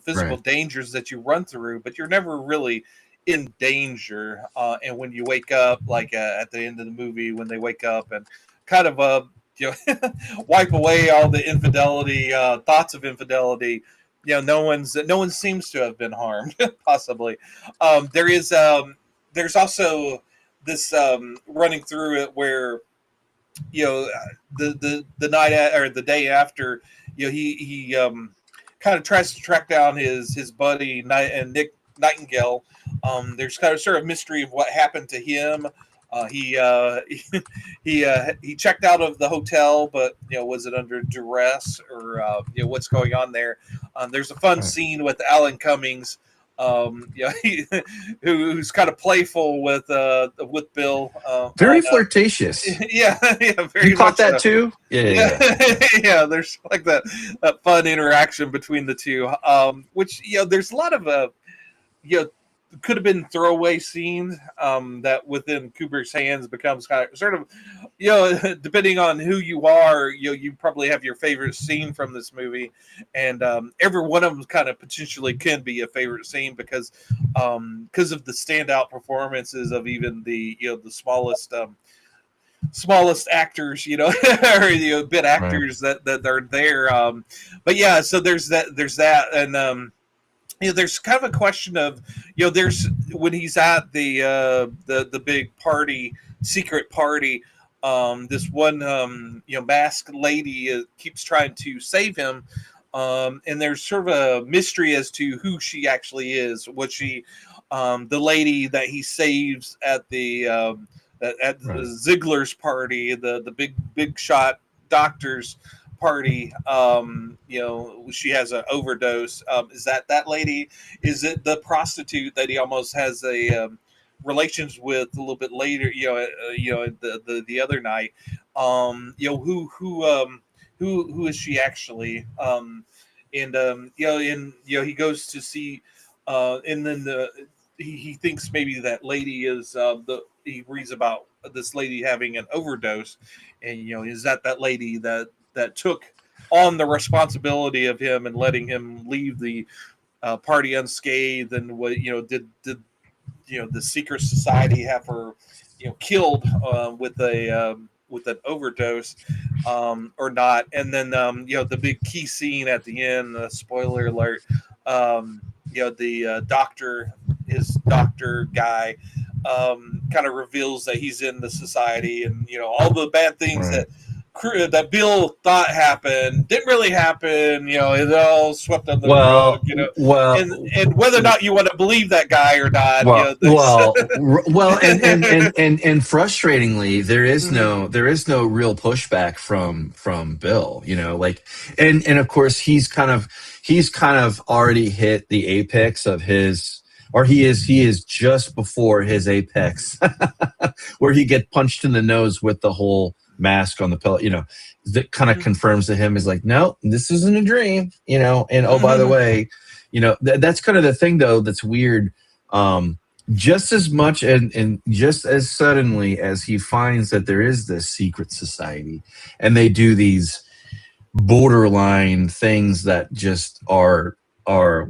physical Right. dangers that you run through, but you're never really in danger. And when you wake up, like at the end of the movie, when they wake up and kind of wipe away all the infidelity, thoughts of infidelity. No one seems to have been harmed. Possibly, there's also this running through it where the night or the day after, he kind of tries to track down his buddy Nick Nightingale. There's kind of sort of mystery of what happened to him. He checked out of the hotel, but was it under duress or what's going on there? There's a fun scene with Alan Cummings, who's kind of playful with Bill. Very flirtatious. Yeah, very. You caught that so. too? Yeah. Yeah. There's like that fun interaction between the two, which there's a lot of could have been throwaway scenes that within Kubrick's hands becomes kind of sort of, depending on who you are, you probably have your favorite scene from this movie, and every one of them kind of potentially can be a favorite scene because of the standout performances of even the smallest actors, or bit actors right. that are there. But yeah, so there's that, and there's kind of a question of, there's when he's at the big party, secret party, this one masked lady keeps trying to save him, and there's sort of a mystery as to who she actually is. Was she the lady that he saves at the Ziegler's party, the big shot doctor's party? She has an overdose. Is that lady? Is it the prostitute that he almost has a relations with a little bit later? The other night. Who is she actually? He goes to see, and then he thinks maybe that lady is he reads about this lady having an overdose, and is that lady that took on the responsibility of him and letting him leave the party unscathed, and what did the secret society have her killed with an overdose, or not? And then the big key scene at the end, spoiler alert, the doctor his doctor guy kind of reveals that he's in the society, and all the bad things that Bill thought happened didn't really happen. It's all swept under the rug. And whether or not you want to believe that guy or not. And frustratingly, there is no real pushback from Bill. And of course he's kind of already hit the apex of his. Or he is just before his apex, where he gets punched in the nose with the whole mask on the pillow. That kind of confirms to him is like, no, this isn't a dream. And oh, by the way, that's kind of the thing though that's weird. Just as much and just as suddenly as he finds that there is this secret society, and they do these borderline things that just are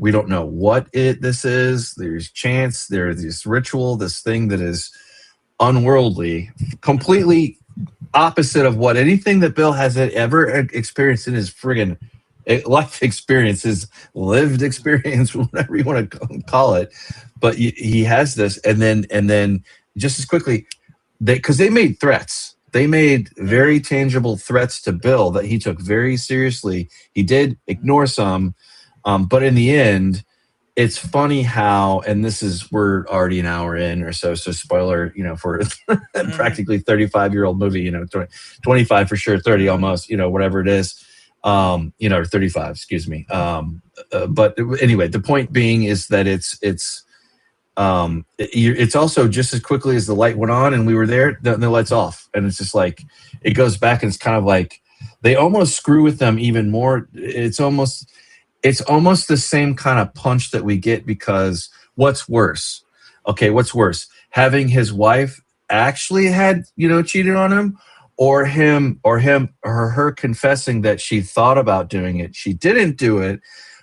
we don't know what this is. There's chance, there's this ritual, this thing that is unworldly, completely opposite of what anything that Bill has ever experienced in his friggin' life experience, his lived experience, whatever you want to call it. But he has this, and then just as quickly, because they made threats. They made very tangible threats to Bill that he took very seriously. He did ignore some. But in the end, it's funny how, and we're already an hour in or so spoiler, for practically 35-year-old movie, 25 for sure, 30 almost, whatever it is, or 35, excuse me. But anyway, the point being is that it's also just as quickly as the light went on and we were there, the light's off. And it's just like, it goes back and it's kind of like, they almost screw with them even more. It's almost the same kind of punch that we get, because what's worse? Okay, what's worse? Having his wife actually had, cheated on him, or her confessing that she thought about doing it. She didn't do it,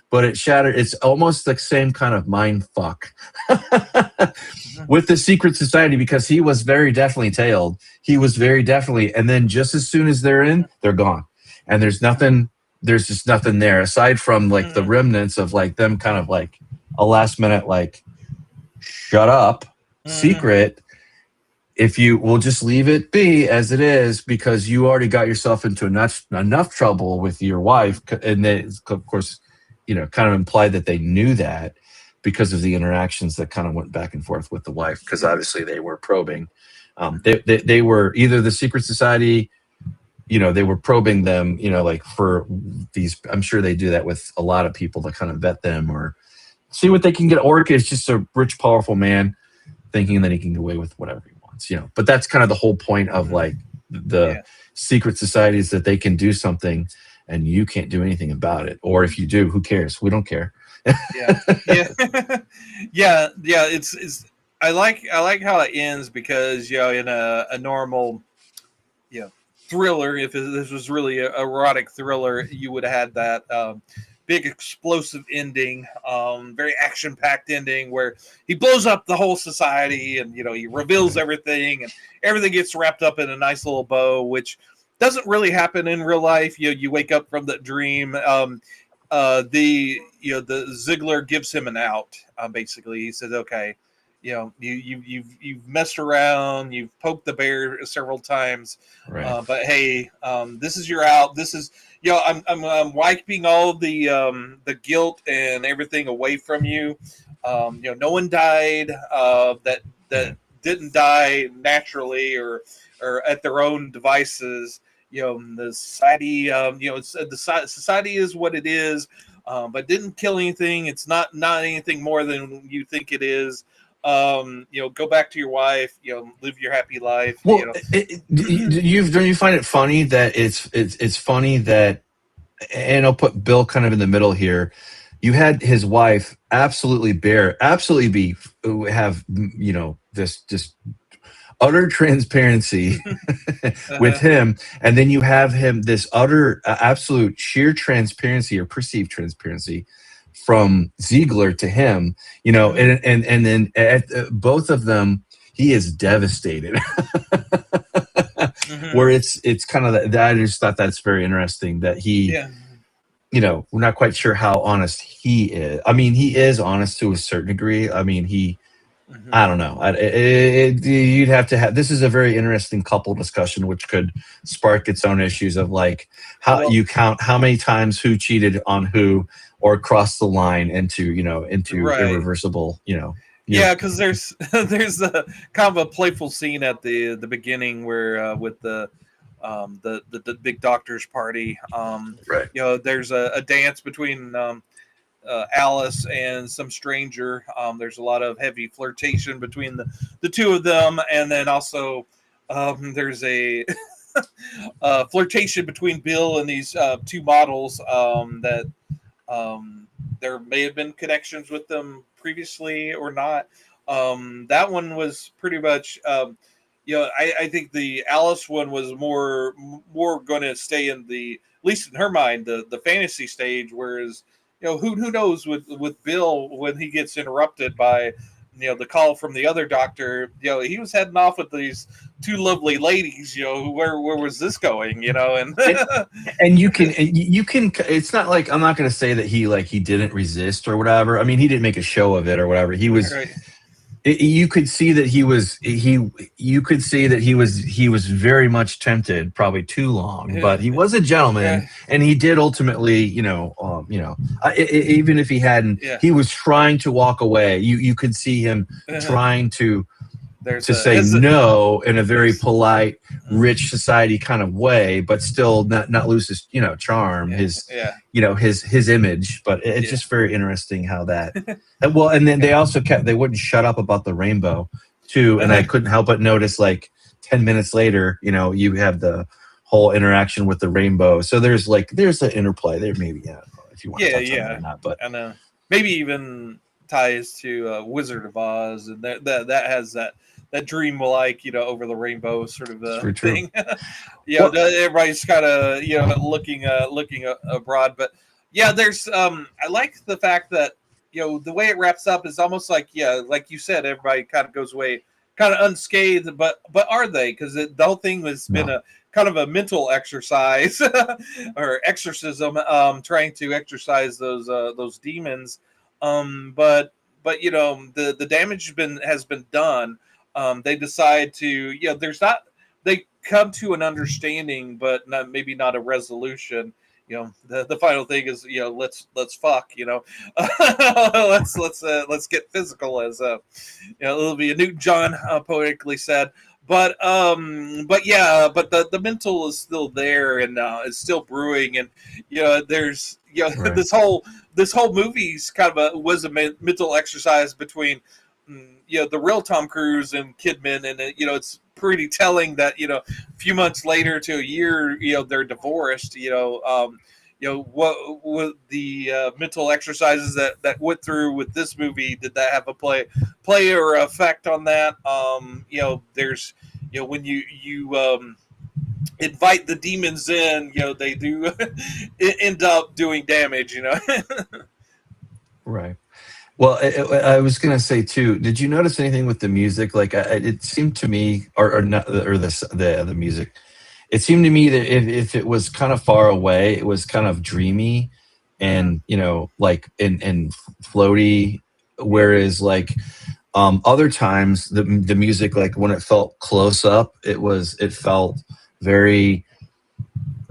but it shattered. It's almost the same kind of mind fuck with the secret society, because he was very definitely tailed. He was very definitely, and then just as soon as they're in, they're gone. And there's just nothing there aside from like the remnants of like them kind of like a last minute like shut up secret. If you will just leave it be as it is, because you already got yourself into enough trouble with your wife, and they, of course, kind of implied that they knew that because of the interactions that kind of went back and forth with the wife, because obviously they were probing. They were either the secret society. They were probing them, like for these, I'm sure they do that with a lot of people to kind of vet them or see what they can get. Or it's just a rich, powerful man thinking that he can get away with whatever he wants, But that's kind of the whole point of like the secret societies, that they can do something and you can't do anything about it. Or if you do, who cares? We don't care. Yeah. It's I like how it ends, because in a normal thriller, if this was really an erotic thriller, you would have had that big explosive ending, very action-packed ending where he blows up the whole society, and he reveals everything, and everything gets wrapped up in a nice little bow, which doesn't really happen in real life. You wake up from that dream. The Ziegler gives him an out. Basically, he says, "Okay, you've messed around, you've poked the bear several times, right. But hey, this is your out. This is, I'm wiping all the guilt and everything away from you. No one died that didn't die naturally or at their own devices. The society, the society is what it is, but didn't kill anything. It's not anything more than you think it is." Go back to your wife, live your happy life. Well, don't you find it funny that it's funny that, and I'll put Bill kind of in the middle here. You had his wife absolutely have this just utter transparency with him, and then you have him this utter absolute sheer transparency or perceived transparency from Ziegler to him, and then at both of them, he is devastated. Where it's kind of that. I just thought that's very interesting that he we're not quite sure how honest he is. I mean, he is honest to a certain degree. I mean, I don't know. You'd have to have. This is a very interesting couple discussion, which could spark its own issues of like how you count how many times who cheated on who or crossed the line into irreversible. Yeah, because there's a kind of a playful scene at the beginning where with the big doctor's party. Right. There's a dance between Alice and some stranger. There's a lot of heavy flirtation between the two of them, and then also there's a flirtation between Bill and these two models that there may have been connections with them previously or not. That one was pretty much. I think the Alice one was more going to stay in at least in her mind, the fantasy stage, whereas who knows with Bill when he gets interrupted by the call from the other doctor. He was heading off with these two lovely ladies. Where was this going? And you can it's not like, I'm not going to say that he didn't resist or whatever. I mean, he didn't make a show of it or whatever. He was. Right. You could see that he was very much tempted, probably too long, but he was a gentleman, and he did ultimately, even if he hadn't, he was trying to walk away. You could see him trying to say no in a very polite, rich society kind of way, but still not lose his charm, his image. But it's just very interesting how that. And then they also they wouldn't shut up about the rainbow too, and I couldn't help but notice, like 10 minutes later, you have the whole interaction with the rainbow. So there's an interplay there, maybe. I don't know if you want to touch on that or not, but and maybe even ties to Wizard of Oz, and that has that dream-like, over the rainbow sort of thing. Everybody's kind of looking abroad, but there's I like the fact that the way it wraps up is almost like like you said, everybody kind of goes away kind of unscathed, but are they? Because the whole thing has been a kind of a mental exercise or exorcism, trying to exorcise those demons. But the damage has been done. They decide to they come to an understanding, but maybe not a resolution. The final thing is let's fuck. Let's get physical, as Olivia Newton-John poetically said. But the mental is still there, and it's still brewing, and there's right. this whole movie's kind of was a mental exercise between the real Tom Cruise and Kidman, and it's pretty telling that a few months later to a year they're divorced. What the mental exercises that went through with this movie, did that have a play or effect on that? There's when you invite the demons in, they do end up doing damage. Right. Well, I was going to say too. Did you notice anything with the music? Like it seemed to me, or not, or the music. It seemed to me that if it was kind of far away, it was kind of dreamy, and like and floaty. Whereas like other times, the music, like when it felt close up, it felt very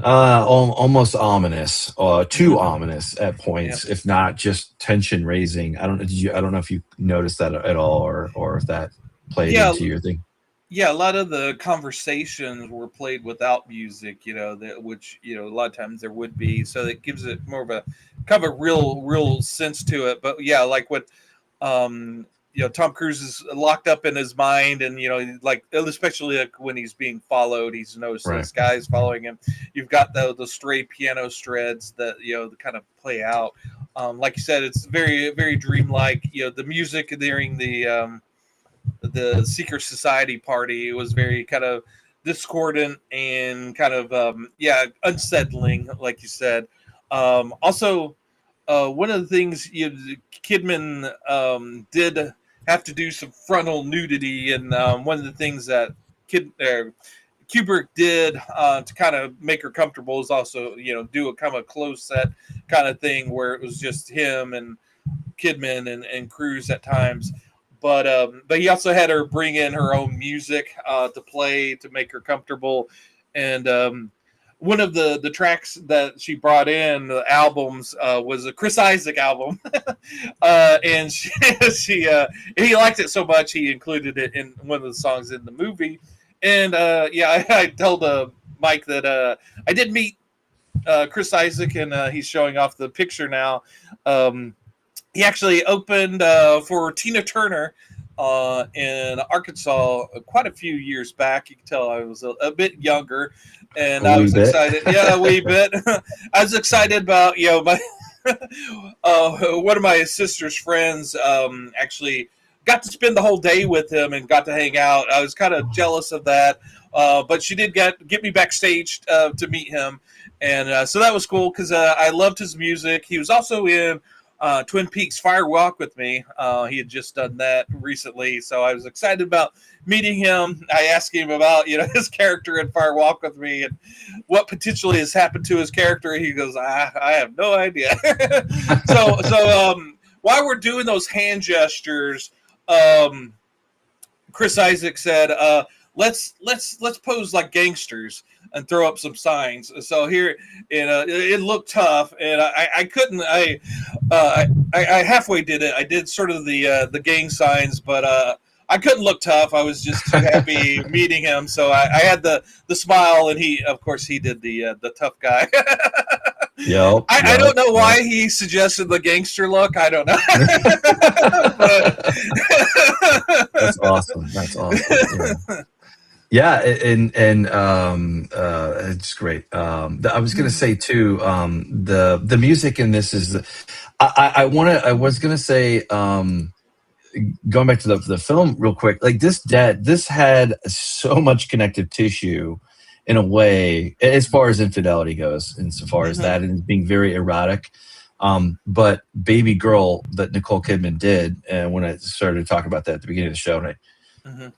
almost ominous, too ominous at points, if not just tension raising. I don't know if you noticed that at all, or if that played into your thing. Yeah, a lot of the conversations were played without music, which a lot of times there would be, so it gives it more of a kind of a real sense to it. But like what Tom Cruise is locked up in his mind, and like especially like when he's being followed, he's noticed this guy's following him. You've got the stray piano shreds that kind of play out. Like you said, it's very very dreamlike. The music during the secret society party was very kind of discordant and kind of unsettling, like you said. Also, one of the things Kidman did have to do some frontal nudity, and one of the things that Kubrick did to kind of make her comfortable is also, do a kind of a closed set kind of thing where it was just him and Kidman and Cruise at times. But he also had her bring in her own music to play to make her comfortable. And one of the tracks that she brought in, the albums, was a Chris Isaak album. And he liked it so much he included it in one of the songs in the movie. And I told Mike that I did meet Chris Isaak, and he's showing off the picture now. He actually opened for Tina Turner in Arkansas quite a few years back. You can tell I was a bit younger, and I was excited. Yeah, a wee bit. I was excited about my one of my sister's friends actually got to spend the whole day with him and got to hang out. I was kind of jealous of that, but she did get me backstage to meet him, and so that was cool because I loved his music. He was also in Twin Peaks Fire Walk with Me. He had just done that recently, so I was excited about meeting him. I asked him about his character in Fire Walk with Me and what potentially has happened to his character. He goes, I have no idea. so while we're doing those hand gestures, Chris Isaak said, let's pose like gangsters and throw up some signs. So here, it looked tough, and I couldn't. I halfway did it. I did sort of the gang signs, but I couldn't look tough. I was just too happy meeting him. So I had the smile, and he, of course, he did the tough guy. I don't know why he suggested the gangster look. I don't know. That's awesome. That's awesome. Yeah, and it's great. I was gonna say too, the music in this is I was gonna say, going back to the film real quick, like this had so much connective tissue in a way as far as infidelity goes, insofar as that and being very erotic. But Baby Girl that Nicole Kidman did, and when I started to talk about that at the beginning of the show, and I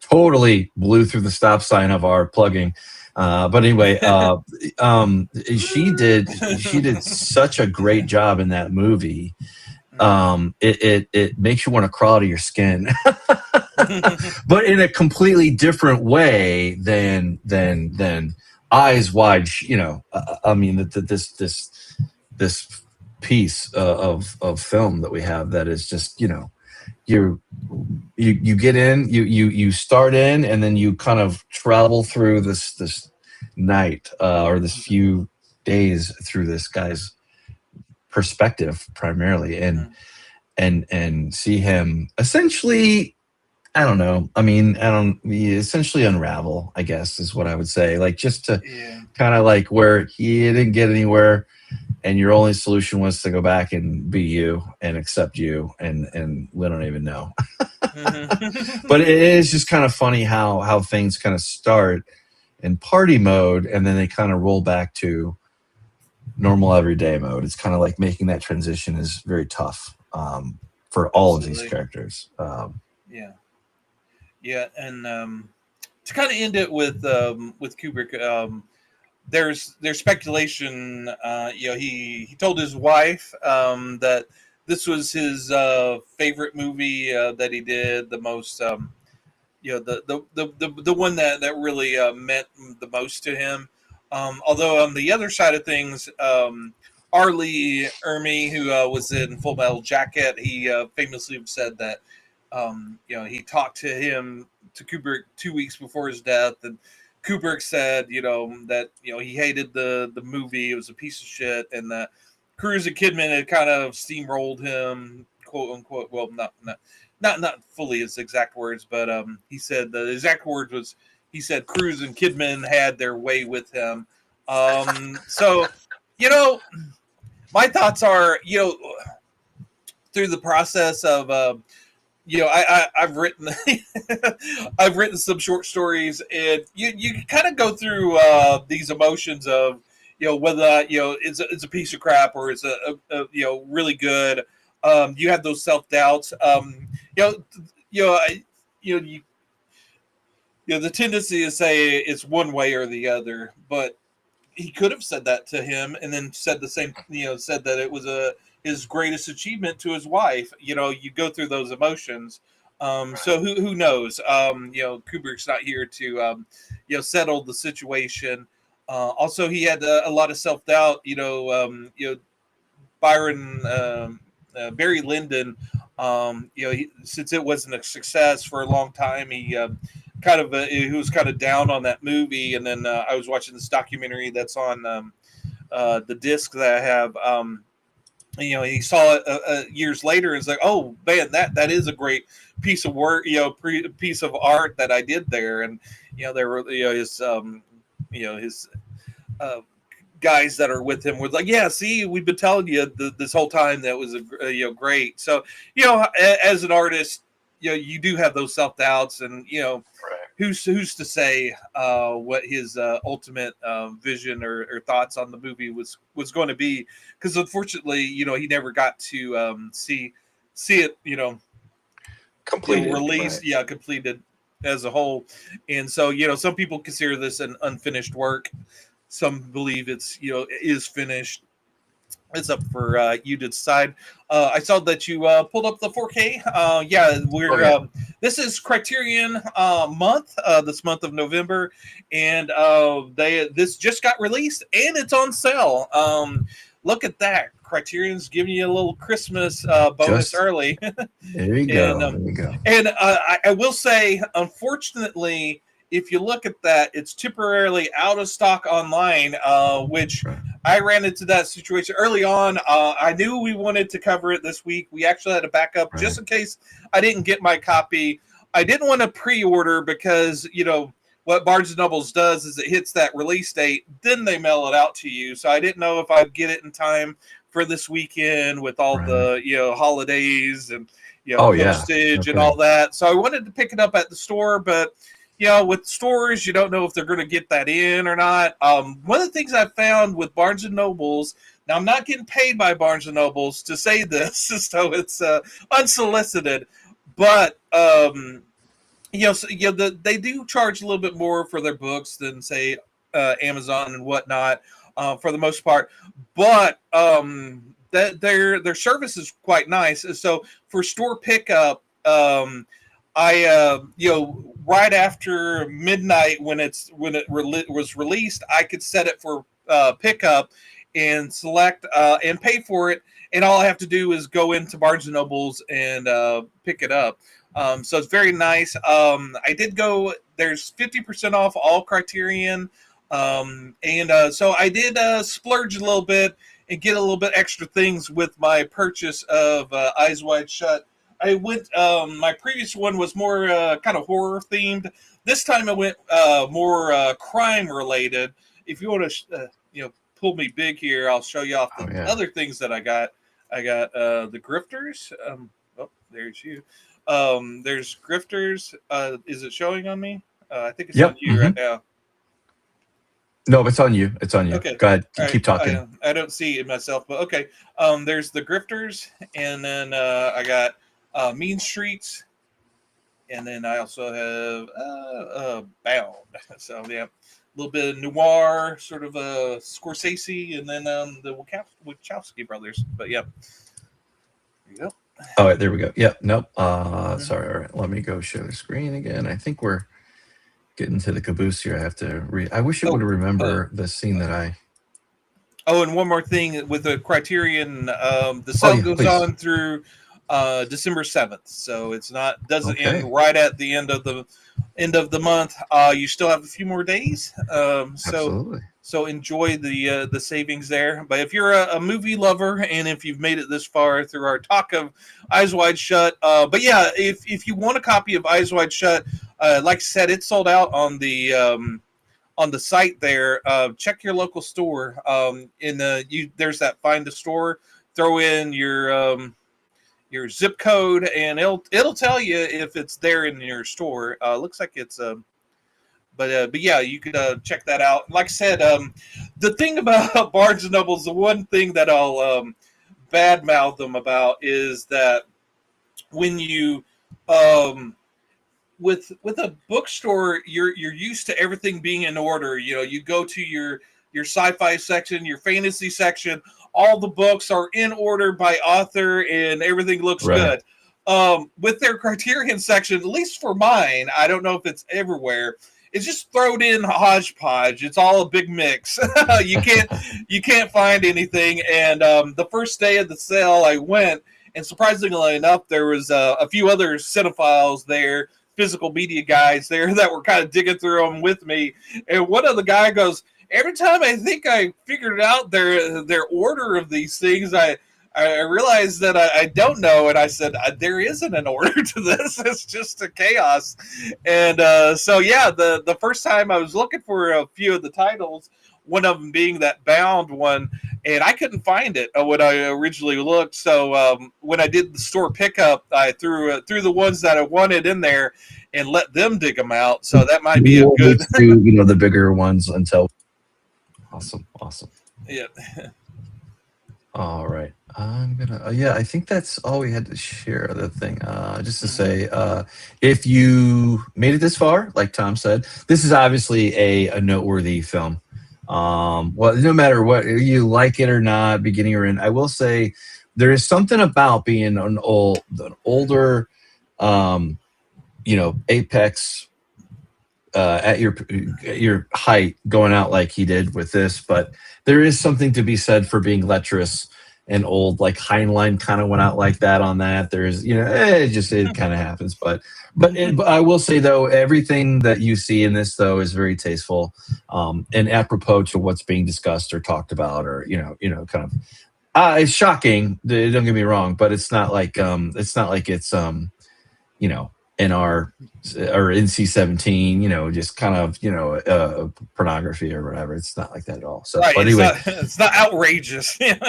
totally blew through the stop sign of our plugging. But anyway, she did such a great job in that movie. It makes you want to crawl out of your skin, but in a completely different way than Eyes Wide. I mean, this piece of film that we have that is just you get in, you start in, and then you kind of travel through this night or this few days through this guy's perspective primarily, and see him essentially, I don't know. I mean, essentially unravel, I guess is what I would say. Like just to kind of like where he didn't get anywhere, and your only solution was to go back and be you and accept you, and we don't even know. But it is just kind of funny how things kind of start in party mode, and then they kind of roll back to normal everyday mode. It's kind of like making that transition is very tough for all of these characters. And to kind of end it with Kubrick, there's speculation. He told his wife that this was his favorite movie that he did the most. The one that really meant the most to him. Although on the other side of things, R. Lee Ermey, who was in Full Metal Jacket, he famously said that he talked to Kubrick 2 weeks before his death, and Kubrick said that he hated the movie, it was a piece of shit, and that Cruise and Kidman had kind of steamrolled him, quote unquote. Well, not fully his exact words, but he said the exact word was, he said Cruise and Kidman had their way with him. So my thoughts are, through the process of I've written I've written some short stories, and you kind of go through these emotions of whether it's a piece of crap or it's a really good. You have those self doubts. the tendency is say it's one way or the other, but he could have said that to him and then said the same, said that it was his greatest achievement to his wife. You go through those emotions. So who knows? Kubrick's not here to, settle the situation. Also, he had a lot of self doubt. Byron, Barry Lyndon. Since it wasn't a success for a long time, he was kind of down on that movie. And then I was watching this documentary that's on the disc that I have. He saw it years later. And it's like, oh man, that is a great piece of work, piece of art that I did there. And there were his guys that are with him were like, yeah, see, we've been telling you this whole time that was great. So as an artist, you do have those self doubts, and who's to say what his ultimate vision or thoughts on the movie was going to be? Because unfortunately, he never got to see it, completed, released, right. Completed as a whole. And so some people consider this an unfinished work. Some believe it's is finished. It's up for you to decide. I saw that you pulled up the 4K. We're this is Criterion month, this month of November, and this just got released and it's on sale. Look at that! Criterion's giving you a little Christmas bonus early. There you go. There you go. And I will say, unfortunately, if you look at that, it's temporarily out of stock online, which I ran into that situation early on. I knew we wanted to cover it this week. We actually had a backup just in case I didn't get my copy. I didn't want to pre-order because, what Barnes & Noble's does is it hits that release date, then they mail it out to you. So I didn't know if I'd get it in time for this weekend with all the, holidays and, postage and all that. So I wanted to pick it up at the store, but with stores, you don't know if they're going to get that in or not. One of the things I found with Barnes & Noble's, now I'm not getting paid by Barnes & Noble's to say this, so it's unsolicited, but they do charge a little bit more for their books than say Amazon and whatnot for the most part, but their service is quite nice. So for store pickup, I right after midnight when it was released, I could set it for pickup and select and pay for it, and all I have to do is go into Barnes & Noble's and pick it up. So it's very nice. I did go. There's 50% off all Criterion, and so I did splurge a little bit and get a little bit extra things with my purchase of Eyes Wide Shut. I went. My previous one was more kind of horror themed. This time I went more crime related. If you want to, pull me big here, I'll show you off the other things that I got. I got the Grifters. There's you. There's Grifters. Is it showing on me? I think it's on you right now. No, it's on you. It's on you. Okay. Go ahead. Keep talking. I don't see it myself, but okay. There's the Grifters, and then I got Mean Streets, and then I also have Bound. So yeah, a little bit of noir, sort of Scorsese, and then the Wachowski brothers. But yeah, there you go. All right, there we go. Yeah, nope. Sorry. All right, let me go share the screen again. I think we're getting to the caboose here. I have to read. I wish I would remember the scene that I. Oh, and one more thing with the Criterion, the sale goes on through December 7th, so it's doesn't end right at the end of the month. You still have a few more days, so enjoy the savings there. But if you're a movie lover, and if you've made it this far through our talk of Eyes Wide Shut, but yeah, if you want a copy of Eyes Wide Shut, like I said, it's sold out on the site there. Check your local store. There's that Find a Store. Throw in your zip code, and it'll tell you if it's there in your store. Looks like it's but yeah, you could check that out. Like I said, the thing about Barnes and Noble is the one thing that I'll badmouth them about is that when with a bookstore, you're used to everything being in order. You know, you go to your sci-fi section, your fantasy section, all the books are in order by author, and everything looks good. With their Criterion section, at least for mine, I don't know if it's everywhere, it's just thrown in hodgepodge. It's all a big mix. you can't find anything. And the first day of the sale, I went, and surprisingly enough, there was a few other cinephiles there, physical media guys there that were kind of digging through them with me. And one of the guy goes, every time I think I figured out their order of these things, I realized that I don't know. And I said, there isn't an order to this. It's just a chaos. And so, yeah, the first time I was looking for a few of the titles, one of them being that Bound one, and I couldn't find it when I originally looked. So when I did the store pickup, I threw the ones that I wanted in there and let them dig them out. So that might be a good... do, the bigger ones until... Awesome. Yeah. All right. I'm gonna. I think that's all we had to share. The thing, just to say, if you made it this far, like Tom said, this is obviously a noteworthy film. Well, no matter what you like it or not, beginning or end, I will say there is something about being an older, apex. At your height, going out like he did with this, but there is something to be said for being lecherous and old. Like Heinlein kind of went out like that on that. There's, it kind of happens. But I will say though, everything that you see in this though is very tasteful, and apropos to what's being discussed or talked about, or kind of. It's shocking. Don't get me wrong, but it's not like it's in our or NC-17, just kind of, pornography or whatever. It's not like that at all. So, right, but anyway, it's not outrageous. Yeah,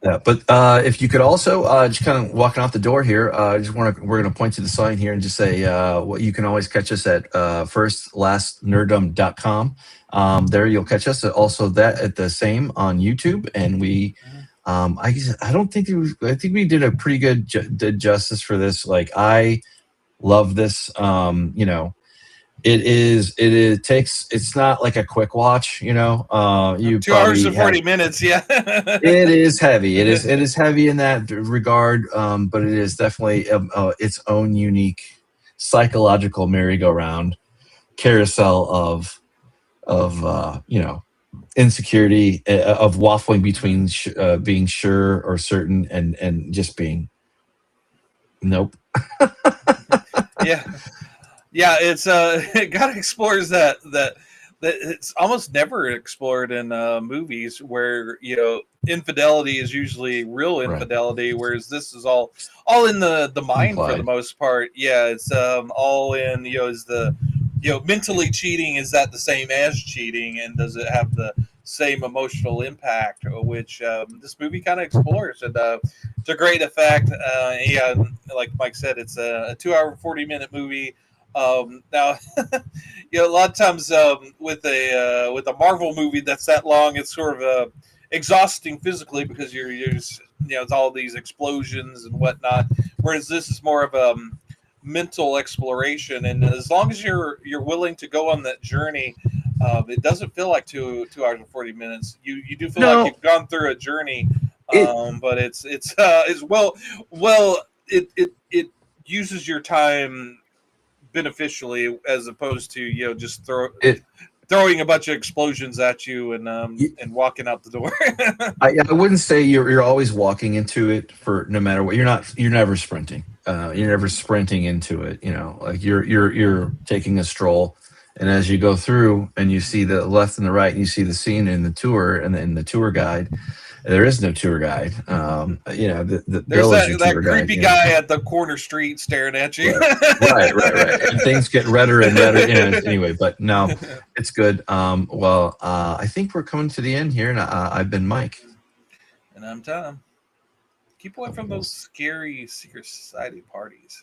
but if you could also just kind of walking out the door here, we're going to point to the sign here and just say, you can always catch us at FirstLastNerdom.com. There you'll catch us. Also, that at the same on YouTube, and we. I think we did a pretty good did justice for this. Like I love this. It's not like a quick watch, you 2 hours and 40 minutes. Yeah. It is heavy. It is heavy in that regard. But it is definitely its own unique psychological merry-go-round carousel of insecurity, of waffling between being sure or certain and just being nope. Yeah, it's it kind of explores that it's almost never explored in movies, where infidelity is usually real infidelity, right. Whereas this is all in the mind implied. For the most part. Yeah, it's all in is the mentally cheating, is that the same as cheating, and does it have the same emotional impact, which this movie kind of explores, and it's a great effect. Like Mike said, it's a 2 hour 40-minute movie. Now, a lot of times with a Marvel movie that's that long, it's sort of exhausting physically, because you're just, it's all these explosions and whatnot. Whereas this is more of a mental exploration, and as long as you're willing to go on that journey, it doesn't feel like 2 hours and 40 minutes. You do feel like you've gone through a journey, but it uses your time beneficially, as opposed to just throwing a bunch of explosions at you and walking out the door. I wouldn't say you're always walking into it for no matter what. You're never sprinting. You're never sprinting into it. Like you're taking a stroll, and as you go through and you see the left and the right, and you see the scene in the tour and in the tour guide. There is no tour guide. There's that creepy guy at the corner street staring at you. Right. And things get redder and redder. Anyway, but no, it's good. I think we're coming to the end here, and I've been Mike. And I'm Tom. Keep away from those scary secret society parties.